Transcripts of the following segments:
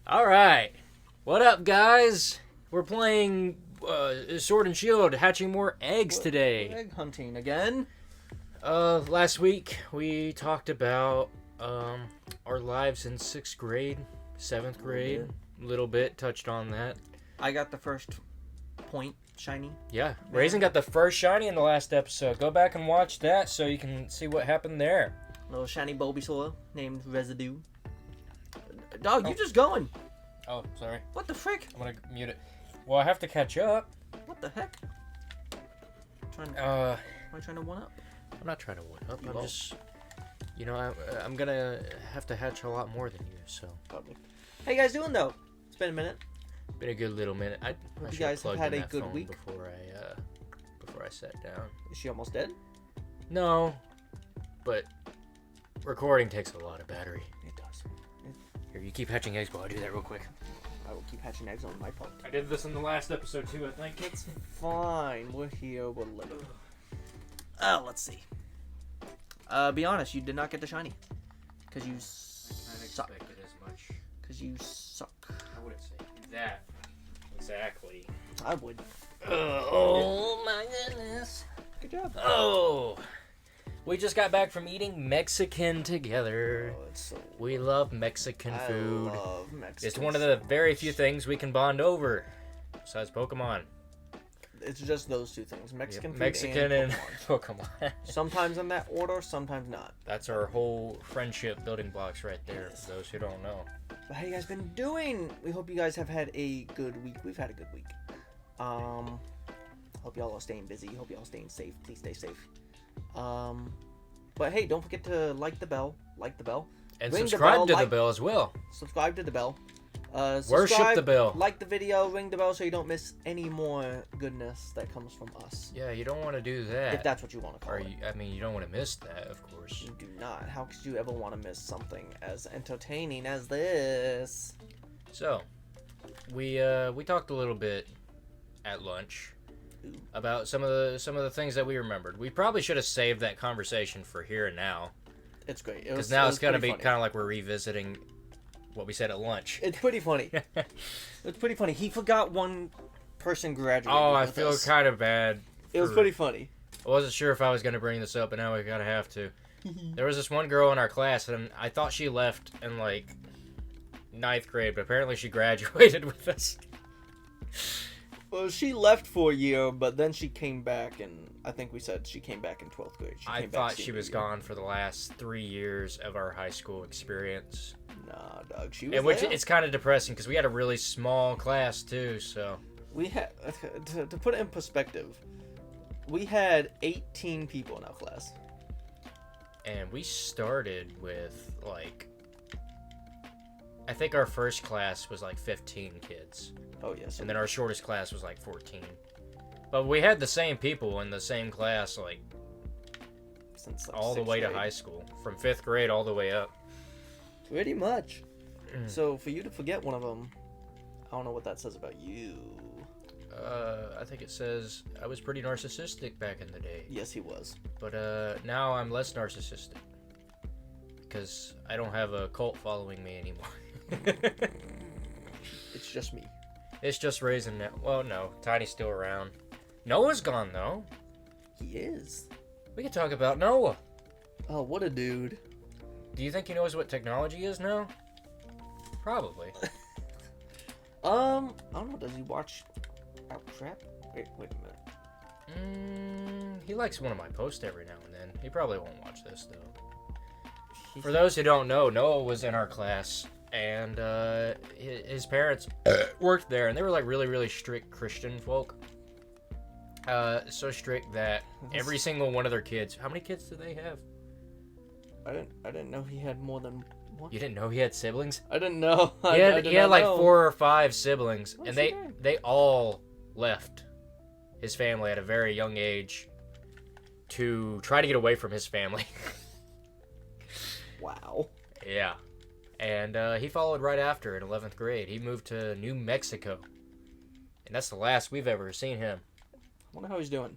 Alright. What up, guys? We're playing Sword and Shield, hatching more eggs today. Egg hunting again. Last week we talked about our lives in 6th grade, 7th grade. A little bit, touched on that. I got the first point shiny. Yeah, Raisin got the first shiny in the last episode. Go back and watch that so you can see what happened there. Little shiny Bulbasaur named Residue. Dog, you just going. Oh, sorry. What the frick? I'm gonna mute it. Well, I have to catch up. What the heck? Am I trying to one up? I'm not trying to one up. I'm just, I'm gonna have to hatch a lot more than you. So. Probably. How you guys doing though? It's been a minute. Been a good little minute. I you guys have had a good week before I sat down. Is she almost dead? No, but recording takes a lot of battery. It does. Here, you keep hatching eggs while I do that real quick. I will keep hatching eggs on my part. I did this in the last episode too, I think. It's fine. We're here. We're living. Oh, let's see. Be honest. You did not get the shiny. Because you suck. I expected as much. Because you suck. I wouldn't say that. Exactly. I would. Oh my goodness. Good job. Oh. We just got back from eating Mexican together. Oh, it's so we love Mexican food. I love Mexican. It's one of the very few things we can bond over, besides Pokemon. It's just those two things: Mexican food Mexican and Pokemon. Sometimes in that order, sometimes not. That's our whole friendship building blocks right there. For those who don't know. But how you guys been doing? We hope you guys have had a good week. We've had a good week. Hope y'all are staying busy. Hope y'all are staying safe. Please stay safe. But hey, don't forget to like the bell, and ring subscribe to the bell as well. Subscribe to the bell. Worship the bell. Like the video, ring the bell so you don't miss any more goodness that comes from us. Yeah, you don't want to do that. If that's what you want to call it. You don't want to miss that, of course. You do not. How could you ever want to miss something as entertaining as this? So, we talked a little bit at lunch about some of the things that we remembered. We probably should have saved that conversation for here and now. It's great. Because now it's gonna be kind of like we're revisiting what we said at lunch. It's pretty funny. It's pretty funny. He forgot one person graduated. Oh, I feel kind of bad. It was pretty funny. I wasn't sure if I was gonna bring this up, but now we gotta have to. There was this one girl in our class, and I thought she left in like 9th grade, but apparently she graduated with us. Well, she left for a year, but then she came back, and I think we said she came back in 12th grade. I thought she was gone for the last 3 years of our high school experience. Nah, dog, she was which it's kind of depressing, because we had a really small class, too, so... We had, to put it in perspective, we had 18 people in our class. And we started with, like... I think our first class was like 15 kids. Oh, yes. And then our shortest class was like 14. But we had the same people in the same class, like, since all the way to high school. From 5th grade all the way up. Pretty much. So, for you to forget one of them, I don't know what that says about you. I think it says I was pretty narcissistic back in the day. Yes, he was. But now I'm less narcissistic. Because I don't have a cult following me anymore. It's just me. It's just Raisin now. Well, no. Tiny's still around. Noah's gone, though. He is. We could talk about Noah. Oh, what a dude. Do you think he knows what technology is now? Probably. I don't know. Does he watch Trap? Wait a minute. He likes one of my posts every now and then. He probably won't watch this, though. For those who don't know, Noah was in our class. And his parents worked there, and they were like really, really strict Christian folk. So strict that every single one of their kids. How many kids do they have? I didn't know he had more than one. You didn't know he had siblings? I didn't know. He had like 4 or 5 siblings, and they all left his family at a very young age to try to get away from his family. Wow. Yeah. And he followed right after in 11th grade. He moved to New Mexico. And that's the last we've ever seen him. I wonder how he's doing.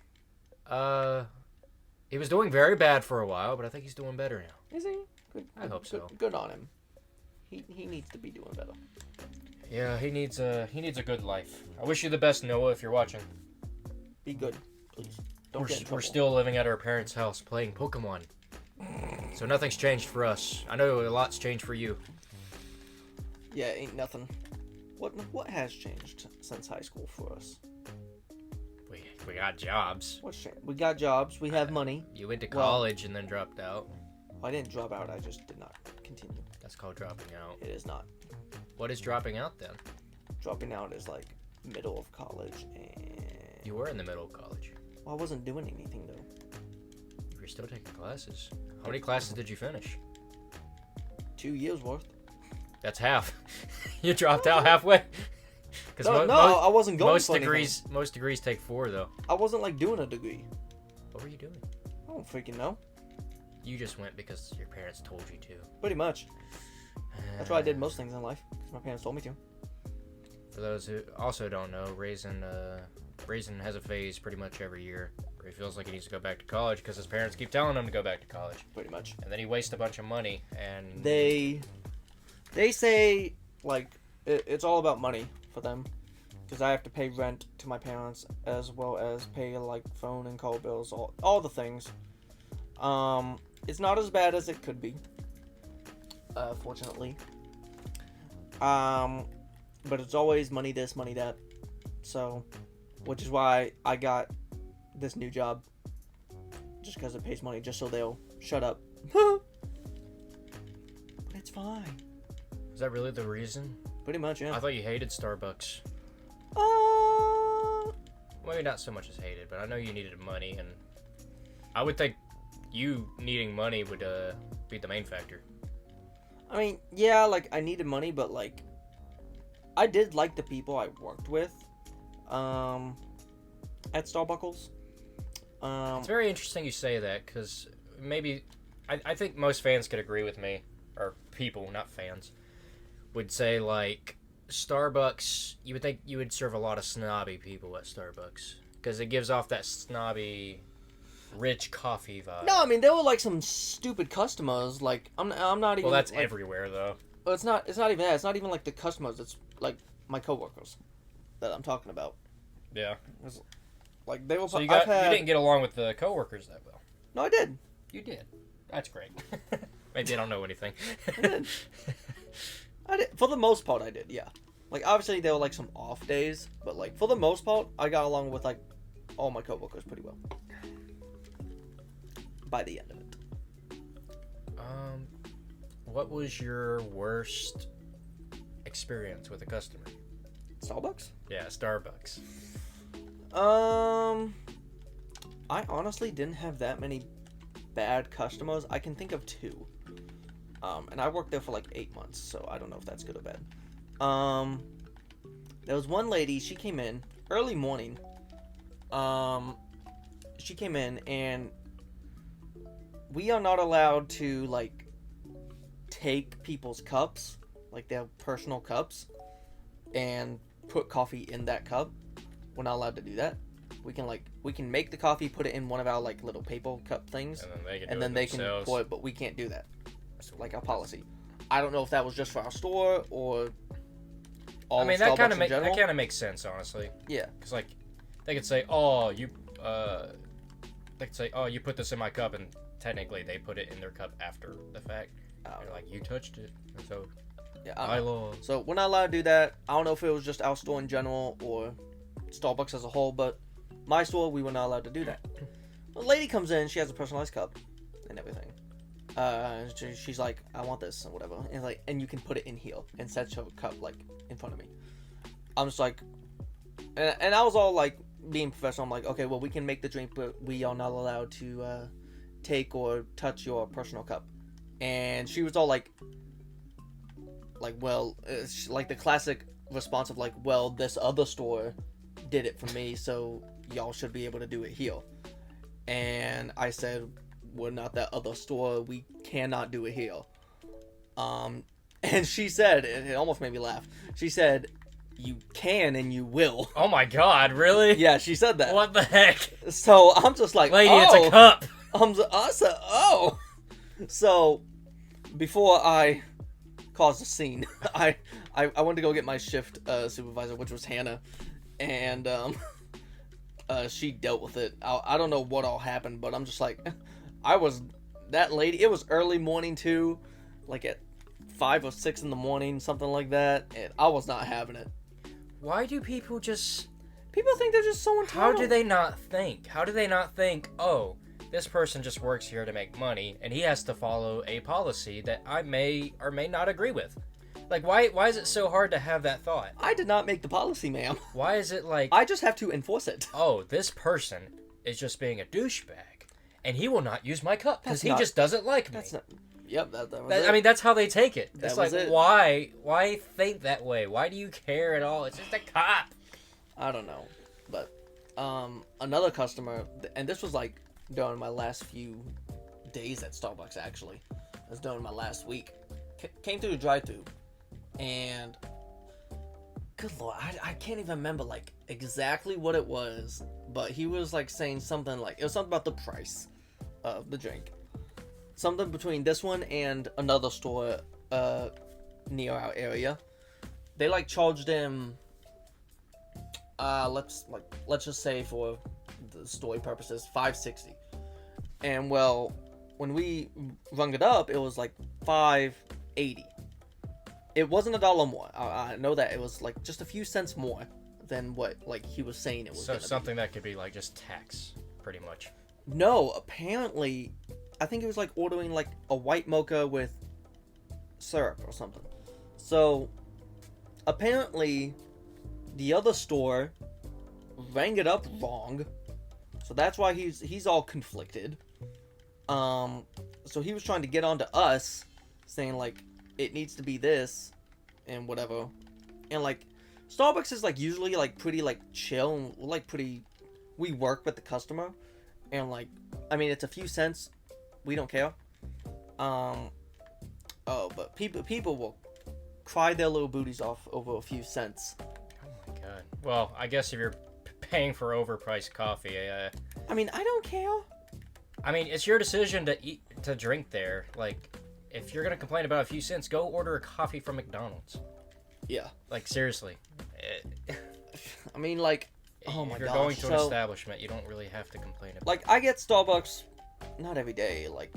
He was doing very bad for a while, but I think he's doing better now. Is he? Good, I hope so. Good on him. He needs to be doing better. Yeah, he needs a good life. I wish you the best, Noah, if you're watching. Be good, please. Don't get in trouble. We're still living at our parents' house playing Pokemon. So nothing's changed for us. I know a lot's changed for you. Yeah, ain't nothing. What has changed since high school for us? We got jobs. What's changed? We got jobs. We have money. You went to college and then dropped out. I didn't drop out. I just did not continue. That's called dropping out. It is not. What is dropping out then? Dropping out is like middle of college, and You were in the middle of college. well, I wasn't doing anything though. You were still taking classes. How many classes did you finish? 2 years worth. That's half. You dropped out halfway. No, I wasn't going most for degrees. Most degrees take 4 though. I wasn't like doing a degree. What were you doing? I don't freaking know. You just went because your parents told you to. Pretty much. That's why I did most things in life, because my parents told me to. For those who also don't know, Raisin has a phase pretty much every year where he feels like he needs to go back to college because his parents keep telling him to go back to college. Pretty much. And then he wastes a bunch of money and... They say, like, it's all about money for them. Because I have to pay rent to my parents as well as pay, like, phone and call bills, all the things. It's not as bad as it could be. Fortunately. But it's always money this, money that. So, which is why I got this new job. Just because it pays money, just so they'll shut up. But it's fine. Is that really the reason? Pretty much, yeah. I thought you hated Starbucks. Maybe not so much as hated, but I know you needed money, and I would think you needing money would be the main factor. I mean, yeah, like, I needed money, but, like, I did like the people I worked with, at Starbucks. It's very interesting you say that, because maybe, I think most fans could agree with me, or people, not fans, would say, like, Starbucks, you would think you would serve a lot of snobby people at Starbucks, because it gives off that snobby... rich coffee vibe. No, I mean, there were like some stupid customers. Like, I'm not even. Well, that's like, everywhere though. Well, it's not even that. It's not even like the customers. It's like my coworkers that I'm talking about. Yeah. Like they were. So you didn't get along with the coworkers that well. No, I did. You did. That's great. Maybe they don't know anything. I did. I did. For the most part, I did. Yeah. Like obviously there were like some off days, but like for the most part, I got along with like all my coworkers pretty well. By the end of it. What was your worst experience with a customer? Starbucks? Yeah, Starbucks. I honestly didn't have that many bad customers. I can think of 2. And I worked there for like 8 months, so I don't know if that's good or bad. There was one lady, she came in early morning. She came in and we are not allowed to, like, take people's cups, like their personal cups, and put coffee in that cup. We're not allowed to do that. We can make the coffee, put it in one of our, like, little paper cup things, and then they can pour it, but we can't do that. That's, like, our policy. I don't know if that was just for our store, or all of Starbucks in general. That kind of makes sense, honestly. Yeah. Because, like, they could say, oh, you put this in my cup, and technically they put it in their cup after the fact. They're like, you touched it, so yeah, by law. So we're not allowed to do that. I don't know if it was just our store in general or Starbucks as a whole, but my store, we were not allowed to do that. A lady comes in, she has a personalized cup and everything. She's like, I want this or whatever, and like, and you can put it in here, and sets her cup like in front of me. I'm just like, and I was all like being professional. I'm like, okay, well, we can make the drink, but we are not allowed to take or touch your personal cup. And she was all like, well, like the classic response of like, well, this other store did it for me, so y'all should be able to do it here. And I said, we're not that other store, we cannot do it here. And she said, it almost made me laugh, she said, you can and you will. Oh my god, really? Yeah, she said that. What the heck? So I'm just like, lady, it's a cup. I said, oh. So before I caused a scene. I went to go get my shift supervisor, which was Hannah, and she dealt with it. I don't know what all happened, but I'm just like, that lady. It was early morning too, like at 5 or 6 in the morning, something like that, and I was not having it. Why do people just... People think they're just so entitled. How do they not think? How do they not think, oh, this person just works here to make money, and he has to follow a policy that I may or may not agree with? Like, why is it so hard to have that thought? I did not make the policy, ma'am. Why is it like... I just have to enforce it. Oh, this person is just being a douchebag, and he will not use my cup because he just doesn't like me. That's not... Yep, that was it. I mean, that's how they take it. It's like, it. why think that way? Why do you care at all? It's just a cup. I don't know, but another customer, and this was like during my last few days at Starbucks. Actually, it was during my last week. Came through the drive-thru, and good lord, I can't even remember like exactly what it was, but he was like saying something like it was something about the price of the drink, something between this one and another store near our area. They like charged him. Let's just say for the story purposes, $5.60, and well, when we rung it up, it was like $5.80. It wasn't $1 more. I know that it was like just a few cents more than what like he was saying it was. So something that could be like just tax, pretty much. No, apparently, I think it was like ordering like a white mocha with syrup or something. So apparently, the other store rang it up wrong, so that's why he's all conflicted. So he was trying to get onto us, saying like it needs to be this and whatever, and like Starbucks is like usually like pretty like chill and like pretty. We work with the customer, and like I mean it's a few cents, we don't care. But people will cry their little booties off over a few cents. Oh my god. Well, I guess if you're paying for overpriced coffee, I mean, I don't care. I mean, it's your decision to drink there. Like, if you're gonna complain about a few cents, go order a coffee from McDonald's. Yeah. Like, seriously. I mean, like, oh my gosh. If you're going to an establishment, you don't really have to complain about it. Like, I get Starbucks, not every day, like,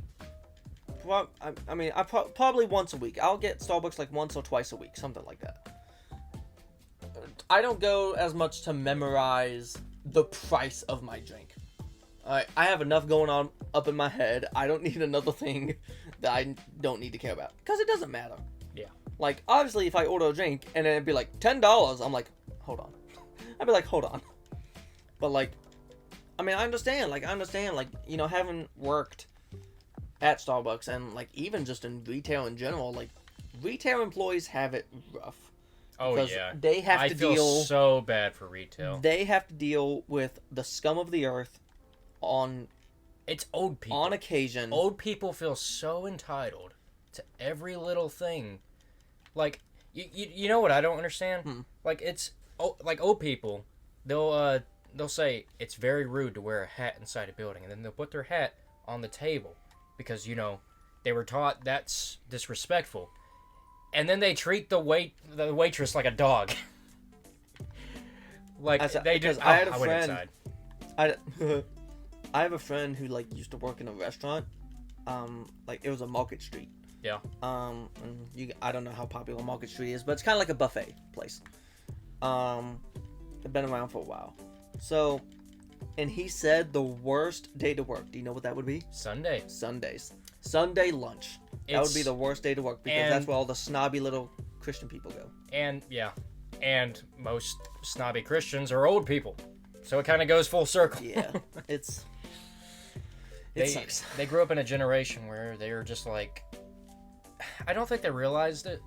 probably once a week. I'll get Starbucks like once or twice a week, something like that. I don't go as much to memorize the price of my drink. I have enough going on up in my head. I don't need another thing that I don't need to care about. Because it doesn't matter. Yeah. Like, obviously, if I order a drink and it'd be like $10, I'm like, hold on. I'd be like, hold on. But, like, I mean, I understand, like, you know, having worked at Starbucks and, like, even just in retail in general, like, retail employees have it rough. Oh, because yeah. They have to I feel so bad for retail. They have to deal with the scum of the earth It's old people. On occasion. Old people feel so entitled to every little thing. Like, you know what I don't understand? Like, it's, like, old people, they'll say, it's very rude to wear a hat inside a building, and then they'll put their hat on the table, because, you know, they were taught that's disrespectful. And then they treat the waitress like a dog. Like, they just... I had a went friend... inside. I have a friend who, like, used to work in a restaurant. Like, it was a Market Street. Yeah. And I don't know how popular Market Street is, but it's kind of like a buffet place. They've been around for a while. So, and he said the worst day to work. Do you know what that would be? Sundays. Sunday lunch. That would be the worst day to work, because that's where all the snobby little Christian people go. And, yeah. And most snobby Christians are old people. So it kind of goes full circle. Yeah. It sucks. They grew up in a generation where they were just like... I don't think they realized it,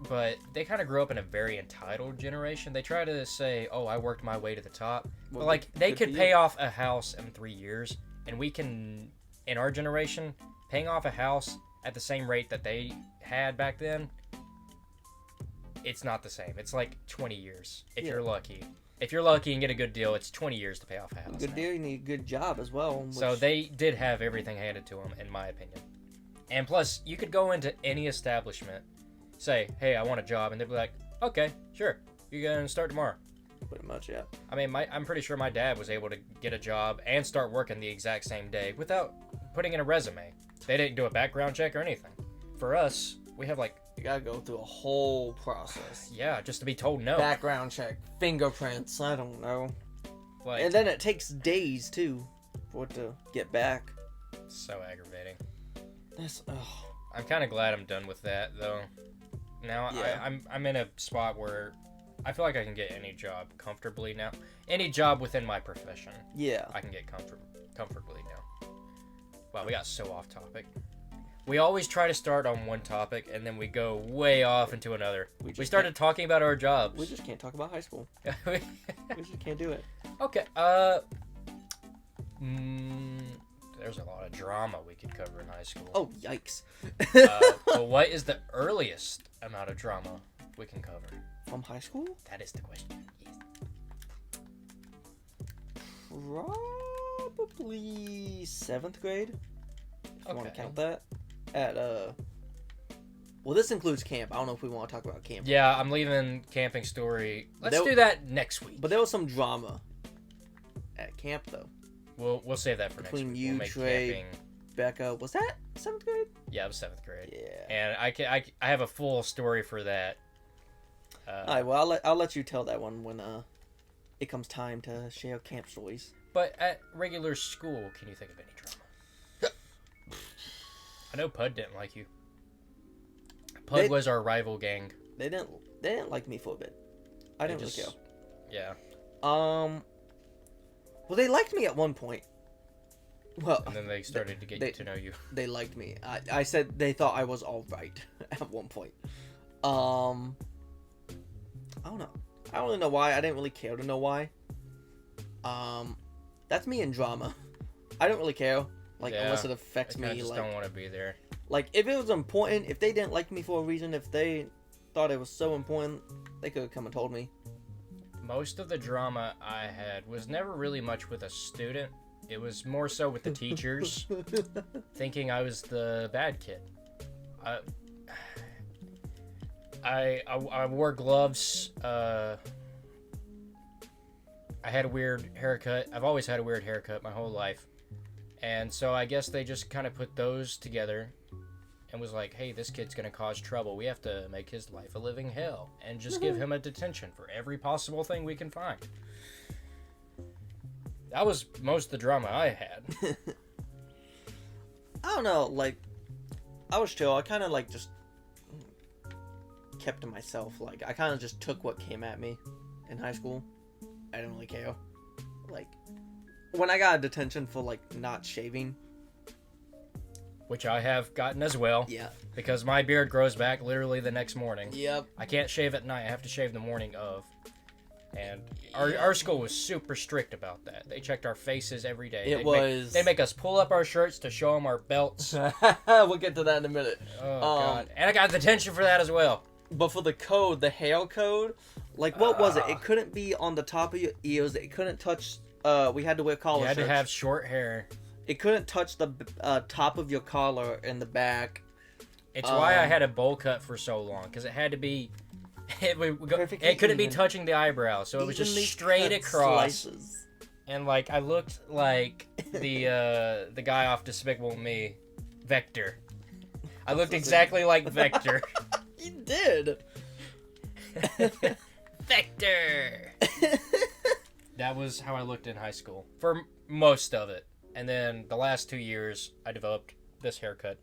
but they kind of grew up in a very entitled generation. They try to say, oh, I worked my way to the top. Well, but, like, they could pay off a house in 3 years, and we can, in our generation, paying off a house at the same rate that they had back then, it's not the same. It's like 20 years, if you're lucky. If you're lucky and get a good deal, it's 20 years to pay off a house. Good deal, you need a good job as well. So they did have everything handed to them, in my opinion. And plus, you could go into any establishment, say, hey, I want a job, and they'd be like, okay, sure, you're gonna start tomorrow. Pretty much, yeah. I mean, I'm pretty sure my dad was able to get a job and start working the exact same day without putting in a resume. They didn't do a background check or anything. For us, we have like... You gotta go through a whole process. Yeah, just to be told no. Background check, fingerprints, I don't know. Like, And then it takes days, too, for it to get back. so aggravating. That's, I'm kind of glad I'm done with that, though. Now, Yeah. I'm in a spot where I feel like I can get any job comfortably now. Any job within my profession, yeah. I can get comfortably now. Wow, we got so off topic. We always try to start on one topic, and then we go way off into another. We started talking about our jobs. We just can't talk about high school. We just can't do it. Okay, there's a lot of drama we could cover in high school. Oh, yikes. But what is the earliest amount of drama we can cover? From high school? That is the question. Yes. Probably 7th grade. If you want to Okay. count that. Well, this includes camp. I don't know if we want to talk about camp. Yeah, I'm leaving camping story. Let's There- do that next week. But there was some drama at camp, though. We'll save that for Between next week. you, We'll make Trey, camping. Becca, was that 7th grade? Yeah, it was 7th grade. Yeah. And I have a full story for that. Alright, well, I'll let you tell that one when it comes time to share camp stories. But at regular school, can you think of any drama? I know Pud didn't like you. Pud was our rival gang. They didn't like me for a bit. I didn't really care. Yeah. Well, they liked me at one point. Well, And then they started to get to know you. they liked me. I said they thought I was all right at one point. I don't know. I don't really know why. I didn't really care to know why. That's me in drama. I don't really care. Like, Yeah, unless it affects I me. just Like, don't want to be there. like, if it was important, if they didn't like me for a reason, if they thought it was so important, they could have come and told me. Most of the drama I had was never really much with a student. It was more so with the teachers, thinking I was the bad kid. I wore gloves. I had a weird haircut. I've always had a weird haircut my whole life. And so I guess they just kind of put those together and was like, hey, this kid's going to cause trouble. We have to make his life a living hell and just give him a detention for every possible thing we can find. That was most of the drama I had. I don't know, like, I was chill. I kind of, like, just kept to myself. Like, I kind of just took what came at me in high school. I didn't really care. Like, when I got a detention for, like, not shaving. Which I have gotten as well. Yeah. Because my beard grows back literally the next morning. Yep. I can't shave at night. I have to shave the morning of. And our school was super strict about that. They checked our faces every day. They make us pull up our shirts to show them our belts. We'll get to that in a minute. Oh, God. And I got detention for that as well. But for the code, the hair code, like, what was it? It couldn't be on the top of your ears. It couldn't touch, we had to wear collar shirts. You had to have short hair. It couldn't touch the top of your collar in the back. It's why I had a bowl cut for so long, because it had to be... It couldn't be touching the eyebrow, so it was just straight across. Slices. And, like, I looked like the guy off Despicable Me, Vector. I looked exactly like Vector. You did. Vector! That was how I looked in high school, for most of it. And then the last 2 years, I developed this haircut,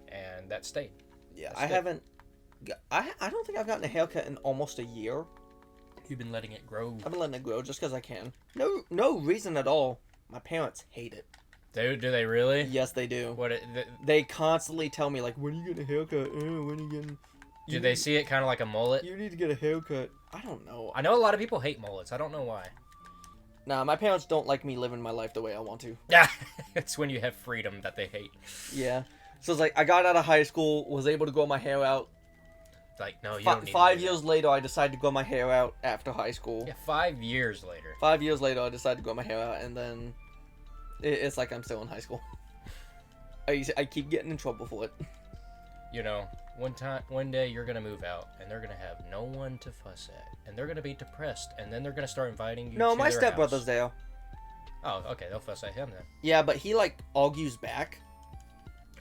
and that stayed. Yeah, I haven't... I don't think I've gotten a haircut in almost a year. You've been letting it grow. I've been letting it grow just because I can. No reason at all. My parents hate it. Do they really? Yes, they do. What? They constantly tell me, like, when are you getting a haircut? When are you getting... Do they see it kind of like a mullet? You need to get a haircut. I don't know. I know a lot of people hate mullets. I don't know why. Nah, my parents don't like me living my life the way I want to. Yeah, it's when you have freedom that they hate. Yeah. So it's like, I got out of high school, was able to grow my hair out. Like, no, you don't need 5 years later, I decided to grow my hair out after high school. Yeah, 5 years later. 5 years later, I decided to grow my hair out, and then it's like I'm still in high school. I keep getting in trouble for it. You know, one day you're gonna move out, and they're gonna have no one to fuss at, and they're gonna be depressed, and then they're gonna start inviting you. No, to my their stepbrother's house. there. Oh, okay, they'll fuss at him then. Yeah, but he like argues back.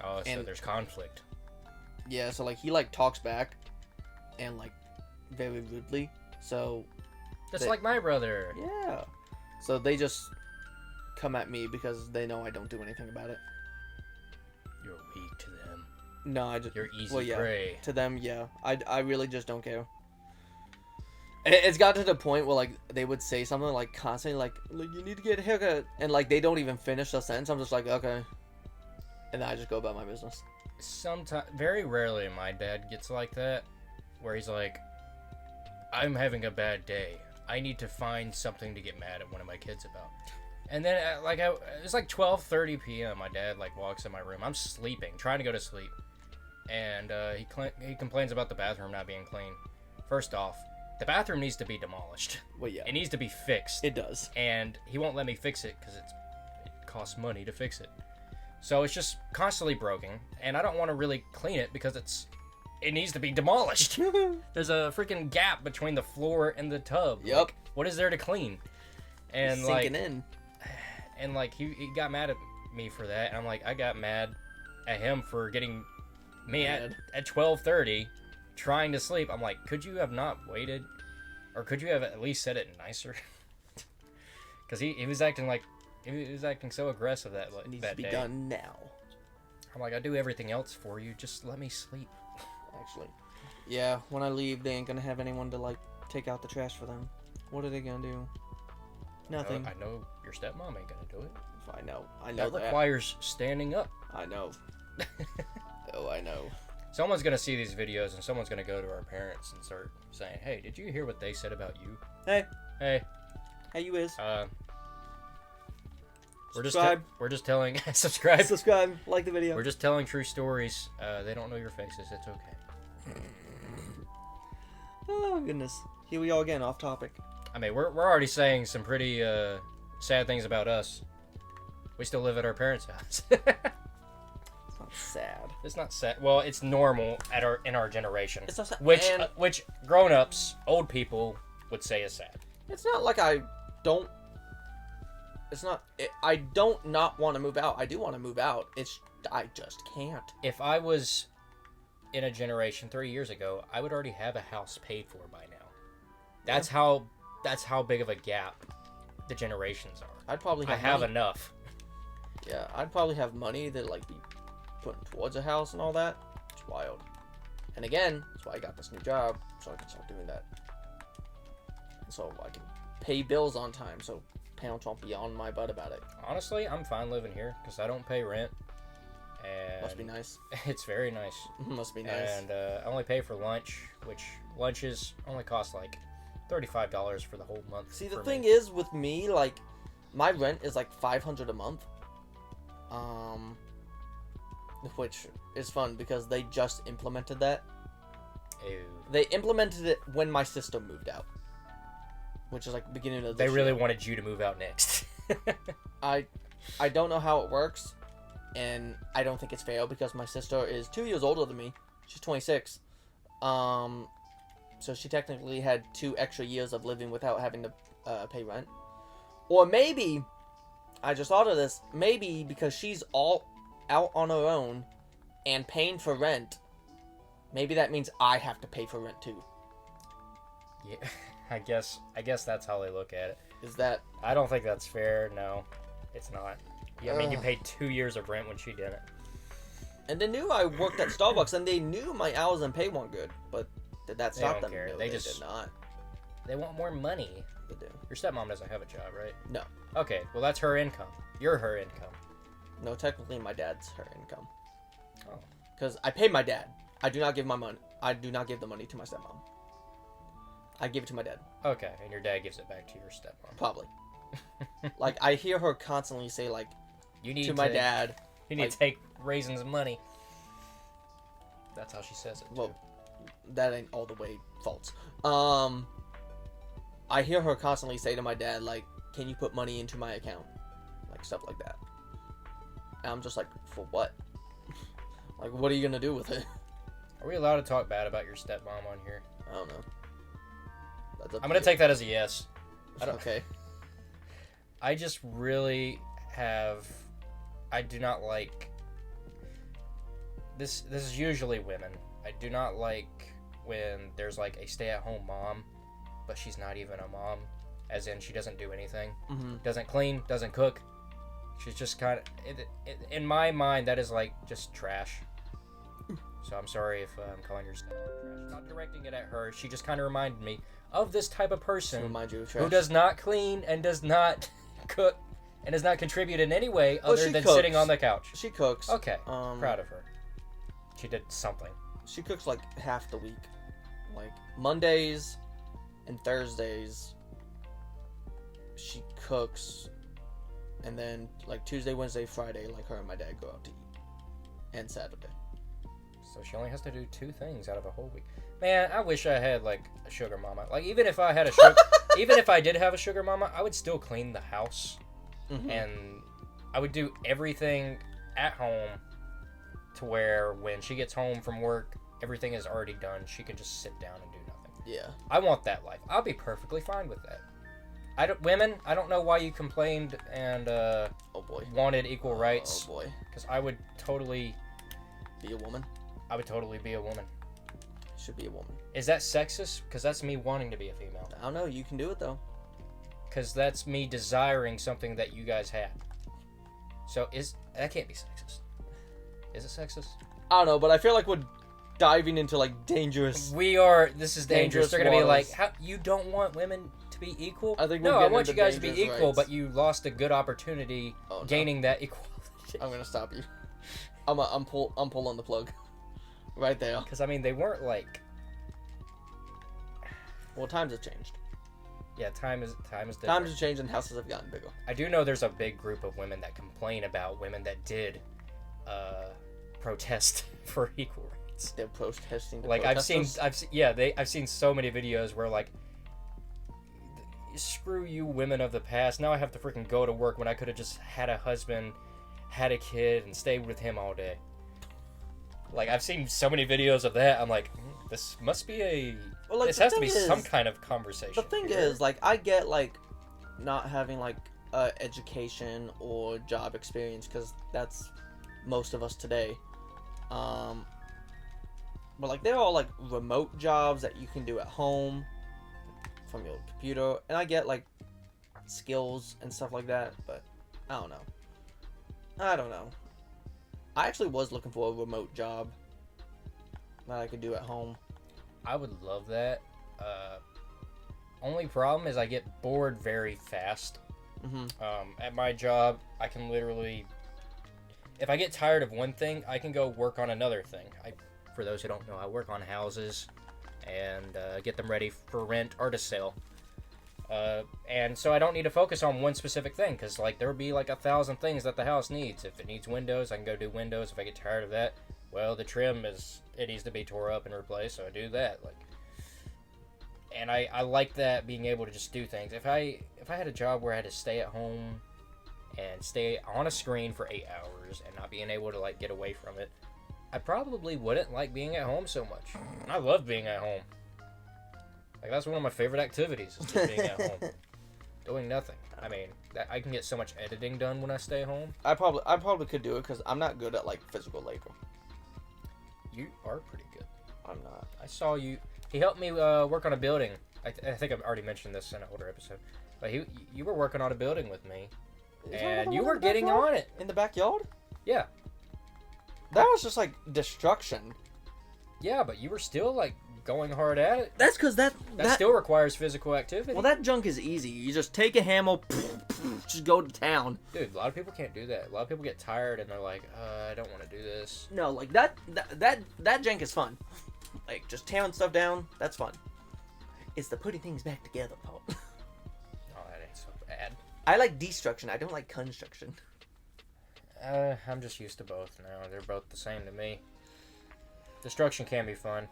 Oh, so And- there's conflict. Yeah, so like he like talks back, and like very rudely. So Just they- like my brother. yeah, so they just come at me because they know I don't do anything about it. You're weak to them. No, I just You're easy well, yeah. prey. To them, yeah. I really just don't care. It's got to the point where like they would say something like constantly like you need to get a haircut, and like they don't even finish the sentence. I'm just like okay, and then I just go about my business. Sometimes, very rarely, my dad gets like that, where he's like, "I'm having a bad day. I need to find something to get mad at one of my kids about." And then, it's like 12:30 p.m. My dad like walks in my room. I'm sleeping, trying to go to sleep, and he complains about the bathroom not being clean. First off, the bathroom needs to be demolished. Well, yeah, It needs to be fixed. it does. And he won't let me fix it because it costs money to fix it. So it's just constantly broken, and I don't want to really clean it because it needs to be demolished. There's a freaking gap between the floor and the tub. Yep. Like, what is there to clean? And Sinking in. And like he got mad at me for that, and I'm like, I got mad at him for getting me Mad. at 12:30 trying to sleep. I'm like, could you have not waited, or could you have at least said it nicer? Because he was acting like he was acting so aggressive that It needs that to be day. done now. I'm like, I do everything else for you, just let me sleep. Actually, yeah. When I leave, they ain't gonna have anyone to like take out the trash for them. What are they gonna do? Nothing. I know your stepmom ain't gonna do it. I know. I know That that. requires standing up. I know. Oh, I know. Someone's gonna see these videos and someone's gonna go to our parents and start saying, "Hey, did you hear what they said about you?" Hey. Hey. Hey, you is. Subscribe. We're just telling subscribe. Subscribe. Like the video. We're just telling true stories. They don't know your faces. It's okay. Oh goodness. Here we go again, off topic. I mean, we're already saying some pretty sad things about us. We still live at our parents' house. It's not sad. It's not sad. Well, it's normal in our generation. It's not sad. Which grown-ups, old people would say is sad. It's not like I don't. It's not. I don't not want to move out. I do want to move out. I just can't. If I was in a generation 3 years ago, I would already have a house paid for by now. That's how big of a gap the generations are. I'd probably I have have money. enough. Yeah, I'd probably have money that like be putting towards a house and all that. It's wild. And again, that's why I got this new job, so I can start doing that. And so I can pay bills on time, so parents won't be on my butt about it. Honestly, I'm fine living here because I don't pay rent. And Must be nice. It's very nice. Must be nice. And I only pay for lunch, which lunches only cost like $35 for the whole month. See, the for thing me. is with me, like, my rent is like $500 a month. Which is fun because they just implemented that. Ew. They implemented it when my sister moved out, which is like beginning of They this really year. wanted you to move out next. I don't know how it works, and I don't think it's fair because my sister is 2 years older than me. She's 26. So she technically had 2 extra years of living without having to pay rent. Or maybe, I just thought of this, maybe because she's all out on her own and paying for rent, maybe that means I have to pay for rent too. Yeah, I guess that's how they look at it. Is that... I don't think that's fair. No, it's not. Yeah, I mean, you Ugh. paid 2 years of rent when she didn't. And they knew I worked at Starbucks, and they knew my hours and pay weren't good, but did that They stop don't them? care. No, They they just- did not. They want more money. They do. Your stepmom doesn't have a job, right? No. Okay, well that's her income. You're her income. No, technically my dad's her income. Oh. Because I pay my dad. I do not give my money. I do not give the money to my stepmom. I give it to my dad. Okay, and your dad gives it back to your stepmom. Probably. Like, I hear her constantly say, like, You need to my dad. You need like- to take Raisin's money. That's how she says it. Well, too. that ain't all the way false. I hear her constantly say to my dad, like, can you put money into my account? Like, stuff like that. And I'm just like, for what? Like, what are you gonna do with it? Are we allowed to talk bad about your stepmom on here? I don't know. I'm gonna take that as a yes. Okay. I just really have. I do not like. This is usually women. I do not like when there's like a stay-at-home mom, but she's not even a mom, as in she doesn't do anything, doesn't clean, doesn't cook. She's just kind of. In my mind, that is like just trash. So I'm sorry if I'm calling her stepmom trash. I'm not directing it at her. She just kind of reminded me of this type of person who does not clean and does not cook and does not contribute in any way other than sitting on the couch. She cooks. Okay, proud of her. She did something. She cooks like half the week. Like Mondays and Thursdays, she cooks. And then like Tuesday, Wednesday, Friday, like her and my dad go out to eat. And Saturday. So she only has to do 2 things out of a whole week. Man, I wish I had like a sugar mama. Like even if I had a even if I did have a sugar mama, I would still clean the house. And I would do everything at home to where when she gets home from work, everything is already done. She can just sit down and do nothing. Yeah. I want that life. I'll be perfectly fine with that. Women, I don't know why you complained and oh boy, wanted equal rights. Oh boy. Because I would totally be a woman. I would totally be a woman. Should be a woman. Is that sexist? Because that's me wanting to be a female. I don't know. You can do it though. Because that's me desiring something that you guys had. So that can't be sexist. Is it sexist? I don't know, but I feel like we're diving into like dangerous. This is dangerous. They're gonna be like, how, you don't want women to be equal? I think I want you guys to be equal, rights. But you lost a good opportunity gaining that equality. I'm gonna stop you. I'm pulling the plug. Right there. Because I mean, they weren't like. Well, times have changed. Yeah, time is different. Times have changed and houses have gotten bigger. I do know there's a big group of women that complain about women that did protest for equal rights. They're protesting. Like I've seen so many videos where like, screw you women of the past. Now I have to freaking go to work when I could have just had a husband, had a kid, and stayed with him all day. Like I've seen so many videos of that. I'm like, this must be this has to be some kind of conversation. The thing is, like, I get like not having like education or job experience because that's most of us today. But like they're all like remote jobs that you can do at home from your computer, and I get like skills and stuff like that. But I don't know. I actually was looking for a remote job that I could do at home. I would love that. Only problem is I get bored very fast. At my job, I can literally, if I get tired of one thing, I can go work on another thing. For those who don't know, I work on houses and get them ready for rent or to sell. And so I don't need to focus on one specific thing because like there would be like 1,000 things that the house needs. If it needs windows, I can go do windows. If I get tired of that, well, the trim it needs to be tore up and replaced, so I do that. Like, and I like that, being able to just do things. If I had a job where I had to stay at home and stay on a screen for 8 hours and not being able to like get away from it, I probably wouldn't like being at home so much. And I love being at home. Like that's one of my favorite activities, is just being at home, doing nothing. I mean, I can get so much editing done when I stay home. I probably could do it because I'm not good at like physical labor. You are pretty good. I'm not. I saw you. He helped me work on a building. I think I've already mentioned this in an older episode. But you were working on a building with me, and you were getting on it in the backyard. Yeah. That was just like destruction. Yeah, but you were still like going hard at it. That's because that still requires physical activity. Well, that junk is easy. You just take a hammer, just go to town. Dude, a lot of people can't do that. A lot of people get tired and they're like, I don't want to do this. No, like that junk is fun. Like just tearing stuff down, that's fun. It's the putting things back together part. Oh, that ain't so bad. I like destruction. I don't like construction. I'm just used to both now. They're both the same to me. Destruction can be fun.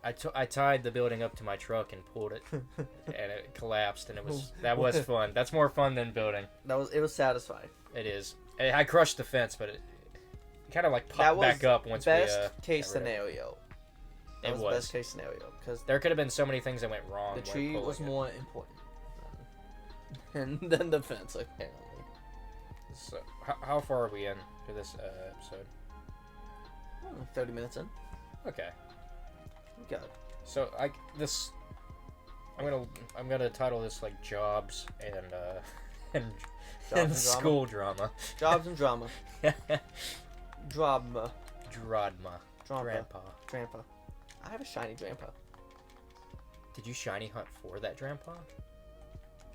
I tied the building up to my truck and pulled it, and it collapsed, and that was fun. That's more fun than building. It was satisfying. It is. I crushed the fence, but it kind of like popped back up once we. Best case scenario. That It was the was. best case scenario because There could have been so many things that went wrong. the when tree pulling was it. more important than the fence, apparently. So, how far are we in to this episode? 30 minutes in. Okay. We got it. So I'm gonna title this like jobs and and, Jobs and drama? school drama. Jobs and drama. Drama. Drodma. Grandpa. Grandpa. I have a shiny grandpa. Did you shiny hunt for that grandpa?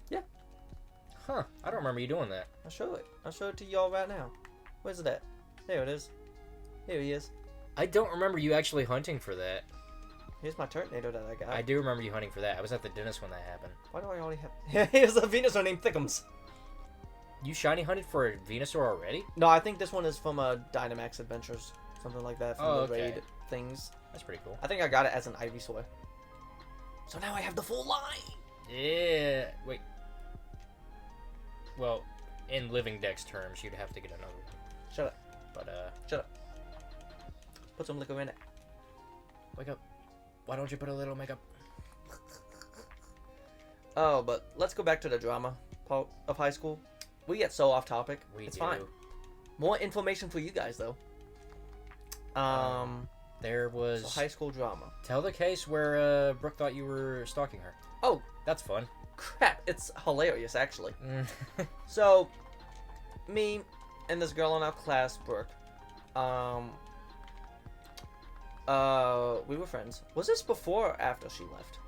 Yeah. Huh. I don't remember you doing that. I'll show it. I'll show it to y'all right now. Where's it at? There it is. Here he is. I don't remember you actually hunting for that. Here's my Turtonator that I got. I do remember you hunting for that. I was at the dentist when that happened. Why do I already have... Here's a Venusaur named Thickums. You shiny hunted for a Venusaur already? No, I think this one is from Dynamax Adventures. Something like that from the okay. raid things. That's pretty cool. I think I got it as an Ivysaur. So now I have the full line! Yeah. Wait. Well, in living dex terms, you'd have to get another one. Shut up. But Shut up. Put some liquor in it. wake up. Why don't you put a little makeup? Oh, but let's go back to the drama part of high school. We get so off topic. It's fine. More information for you guys, though. There was So high school drama. tell the case where Brooke thought you were stalking her. Oh, That's fun. crap. It's hilarious, actually. So, me and this girl in our class, Brooke, we were friends. Was this before or after she left?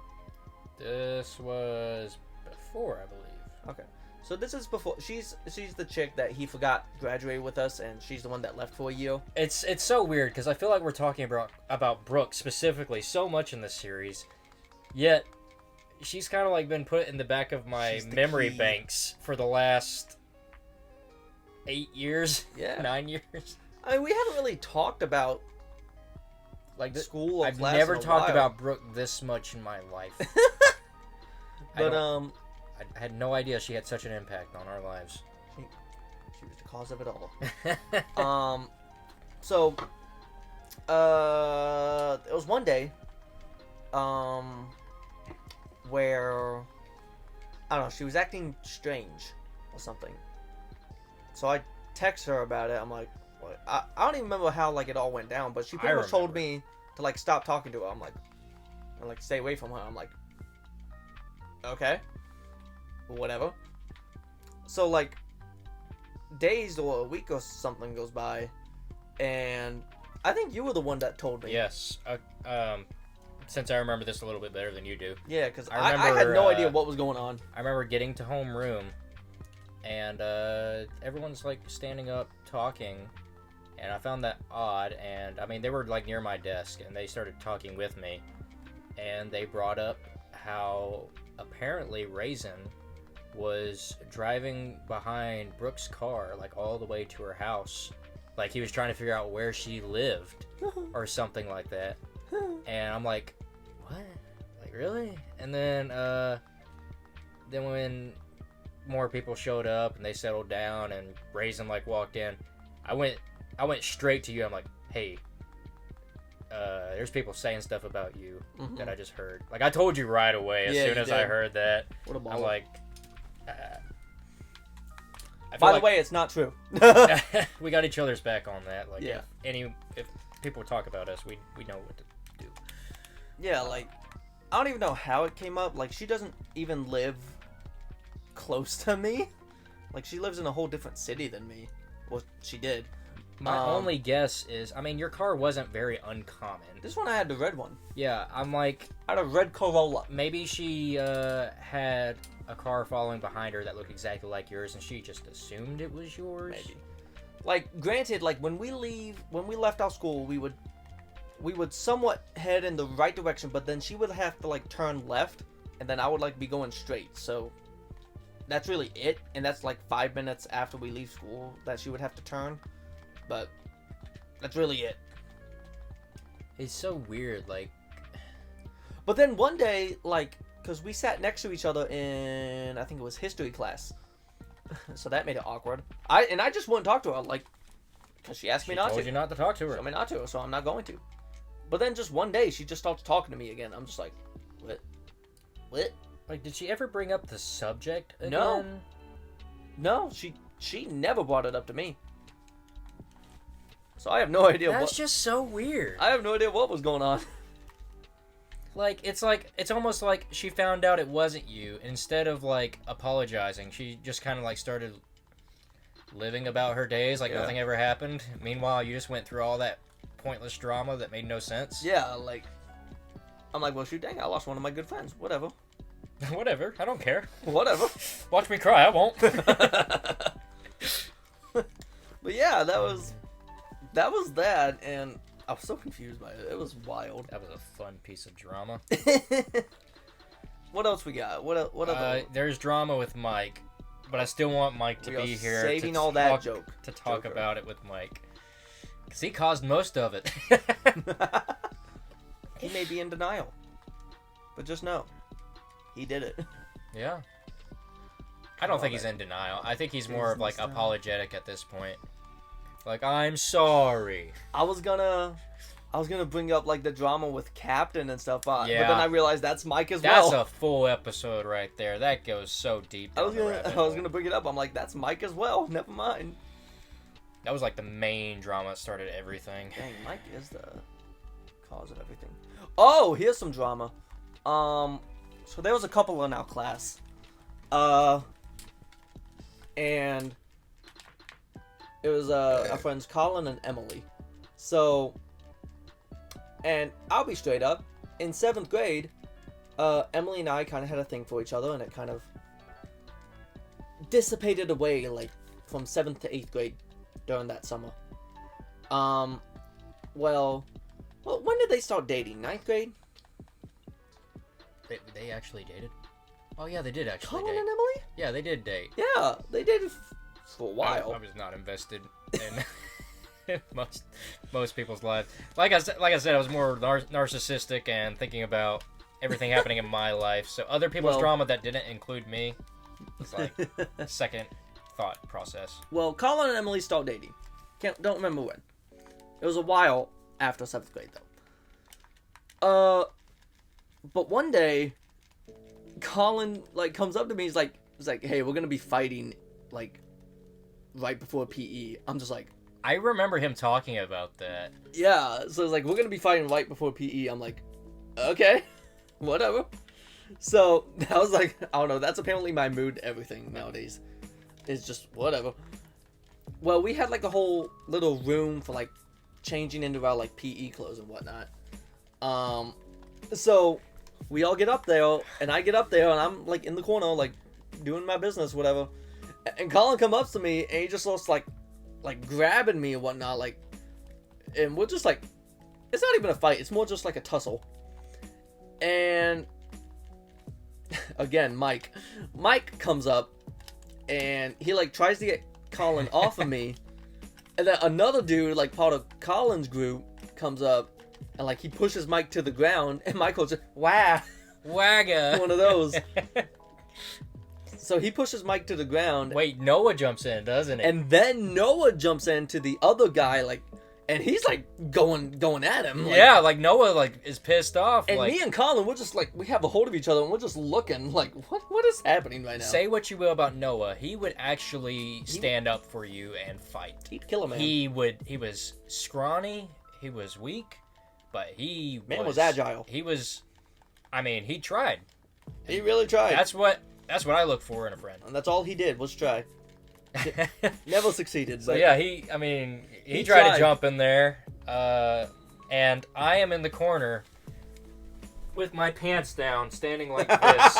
This was before, I believe. Okay. So this is before. She's the chick that he forgot graduated with us, and she's the one that left for a year. It's so weird because I feel like we're talking about Brooke specifically so much in this series, yet she's kind of like been put in the back of my She's the memory key. banks for the last 8 years, Yeah. 9 years. I mean, we haven't really talked about Like school or I've class never in a talked while. about Brooke this much in my life. But I had no idea she had such an impact on our lives. she was the cause of it all. So, it was one day, where, I don't know, she was acting strange or something. So I text her about it. I'm like, what? I don't even remember how, like, it all went down, but she pretty much told me to, like, stop talking to her. I'm like, and, like, stay away from her. I'm like, okay, whatever. So, like, days or a week or something goes by, and I think you were the one that told me. Yes. Since I remember this a little bit better than you do. Yeah, because I I had remember, no idea what was going on. I remember getting to homeroom, and everyone's like standing up talking, and I found that odd. And I mean, they were like near my desk, and they started talking with me, and they brought up how apparently Raisin was driving behind Brooke's car like all the way to her house, like he was trying to figure out where she lived or something like that. And I'm like, what? Like, really? And then when more people showed up and they settled down and Raisin like walked in, I went straight to you. I'm like, hey, there's people saying stuff about you that I just heard. Like, I told you right away as soon as I heard that. What a baller. I'm like, by the way, it's not true. we got each other's back on that. Like, Yeah. if people talk about us, we know what to do. Yeah, like, I don't even know how it came up. Like, she doesn't even live close to me. Like, she lives in a whole different city than me. Well, she did. My only guess is, I mean, your car wasn't very uncommon. This one I had the red one. Yeah, I'm like, I had a red Corolla. maybe she had a car following behind her that looked exactly like yours, and she just assumed it was yours. Maybe. Like, granted, like, when we left our school, we would somewhat head in the right direction, but then she would have to, like, turn left, and then I would, like, be going straight. So that's really it, and that's like 5 minutes after we leave school that she would have to turn. But that's really it. It's so weird, like. But then one day, like, because we sat next to each other in, I think it was history class, so that made it awkward. I just wouldn't talk to her, like, because she asked me not to. Told you not to talk to her. Told me not to, so I'm not going to. But then just one day, she just starts talking to me again. I'm just like, what? Like, did she ever bring up the subject again? No, she never brought it up to me. So I have no idea That's just so weird. I have no idea what was going on. Like, it's almost like she found out it wasn't you. Instead of, like, apologizing, she just kind of, like, started living about her days like nothing ever happened. Meanwhile, you just went through all that pointless drama that made no sense. Yeah, like, I'm like, well, shoot, dang, I lost one of my good friends. Whatever. Whatever. I don't care. Whatever. Watch me cry. I won't. But yeah, that was that, and I was so confused by it. It was wild. That was a fun piece of drama. What else we got? What other? There's drama with Mike, but I still want Mike to be here saving all that joke to talk about it with Mike, because he caused most of it. He may be in denial, but just know, he did it. Yeah. I don't think he's in denial. I think he's more of like apologetic at this point. Like, I'm sorry. I was gonna bring up like the drama with Captain and stuff, but then I realized that's Mike as well. That's a full episode right there. That goes so deep. I was gonna bring it up. I'm like, that's Mike as well. Never mind. That was like the main drama that started everything. Dang, Mike is the cause of everything. Oh, here's some drama. So there was a couple in our class. And it was our friends Colin and Emily. So, and I'll be straight up, in 7th grade, Emily and I kind of had a thing for each other, and it kind of dissipated away, like, from 7th to 8th grade during that summer. Well, when did they start dating? 9th grade? They actually dated? Oh, yeah, they did actually Colin date. and Emily? Yeah, they did date. Yeah, they dated for a while. I was not invested in most people's lives. Like I said, I was more narcissistic and thinking about everything happening in my life. So other people's drama that didn't include me was like second thought process. Well, Colin and Emily started dating. Don't remember when. It was a while after 7th grade, though. But one day, Colin like comes up to me. He's like, "Hey, we're gonna be fighting, like, right before PE." I'm just like, I remember him talking about that. yeah. So it's like, we're gonna be fighting right before PE. I'm like, okay, whatever. So I was like, I don't know. That's apparently my mood. Everything nowadays is just whatever. Well, we had like a whole little room for like changing into our like PE clothes and whatnot. So we all get up there, and I get up there, and I'm like in the corner, like doing my business, whatever. And Colin comes up to me, and he just starts like grabbing me and whatnot, like, and we're just like, it's not even a fight, it's more just like a tussle. And again, Mike comes up, and he like tries to get Colin off of me, and then another dude, like part of Colin's group, comes up, and like he pushes Mike to the ground, and Michael's just wagga, one of those. So he pushes Mike to the ground. Wait, Noah jumps in, doesn't he? And then Noah jumps into the other guy, like, and he's like going at him. Like, yeah, like Noah like is pissed off. And like, me and Colin, we're just like, we have a hold of each other, and we're just looking like, what is happening right now? Say what you will about Noah, he would actually stand up for you and fight. He'd kill a man. He was scrawny, he was weak, but he was agile. He was, I mean, he tried. He really tried. That's what I look for in a friend. And that's all he did was try. Never succeeded. So but yeah, he tried to jump in there, and I am in the corner with my pants down, standing like this.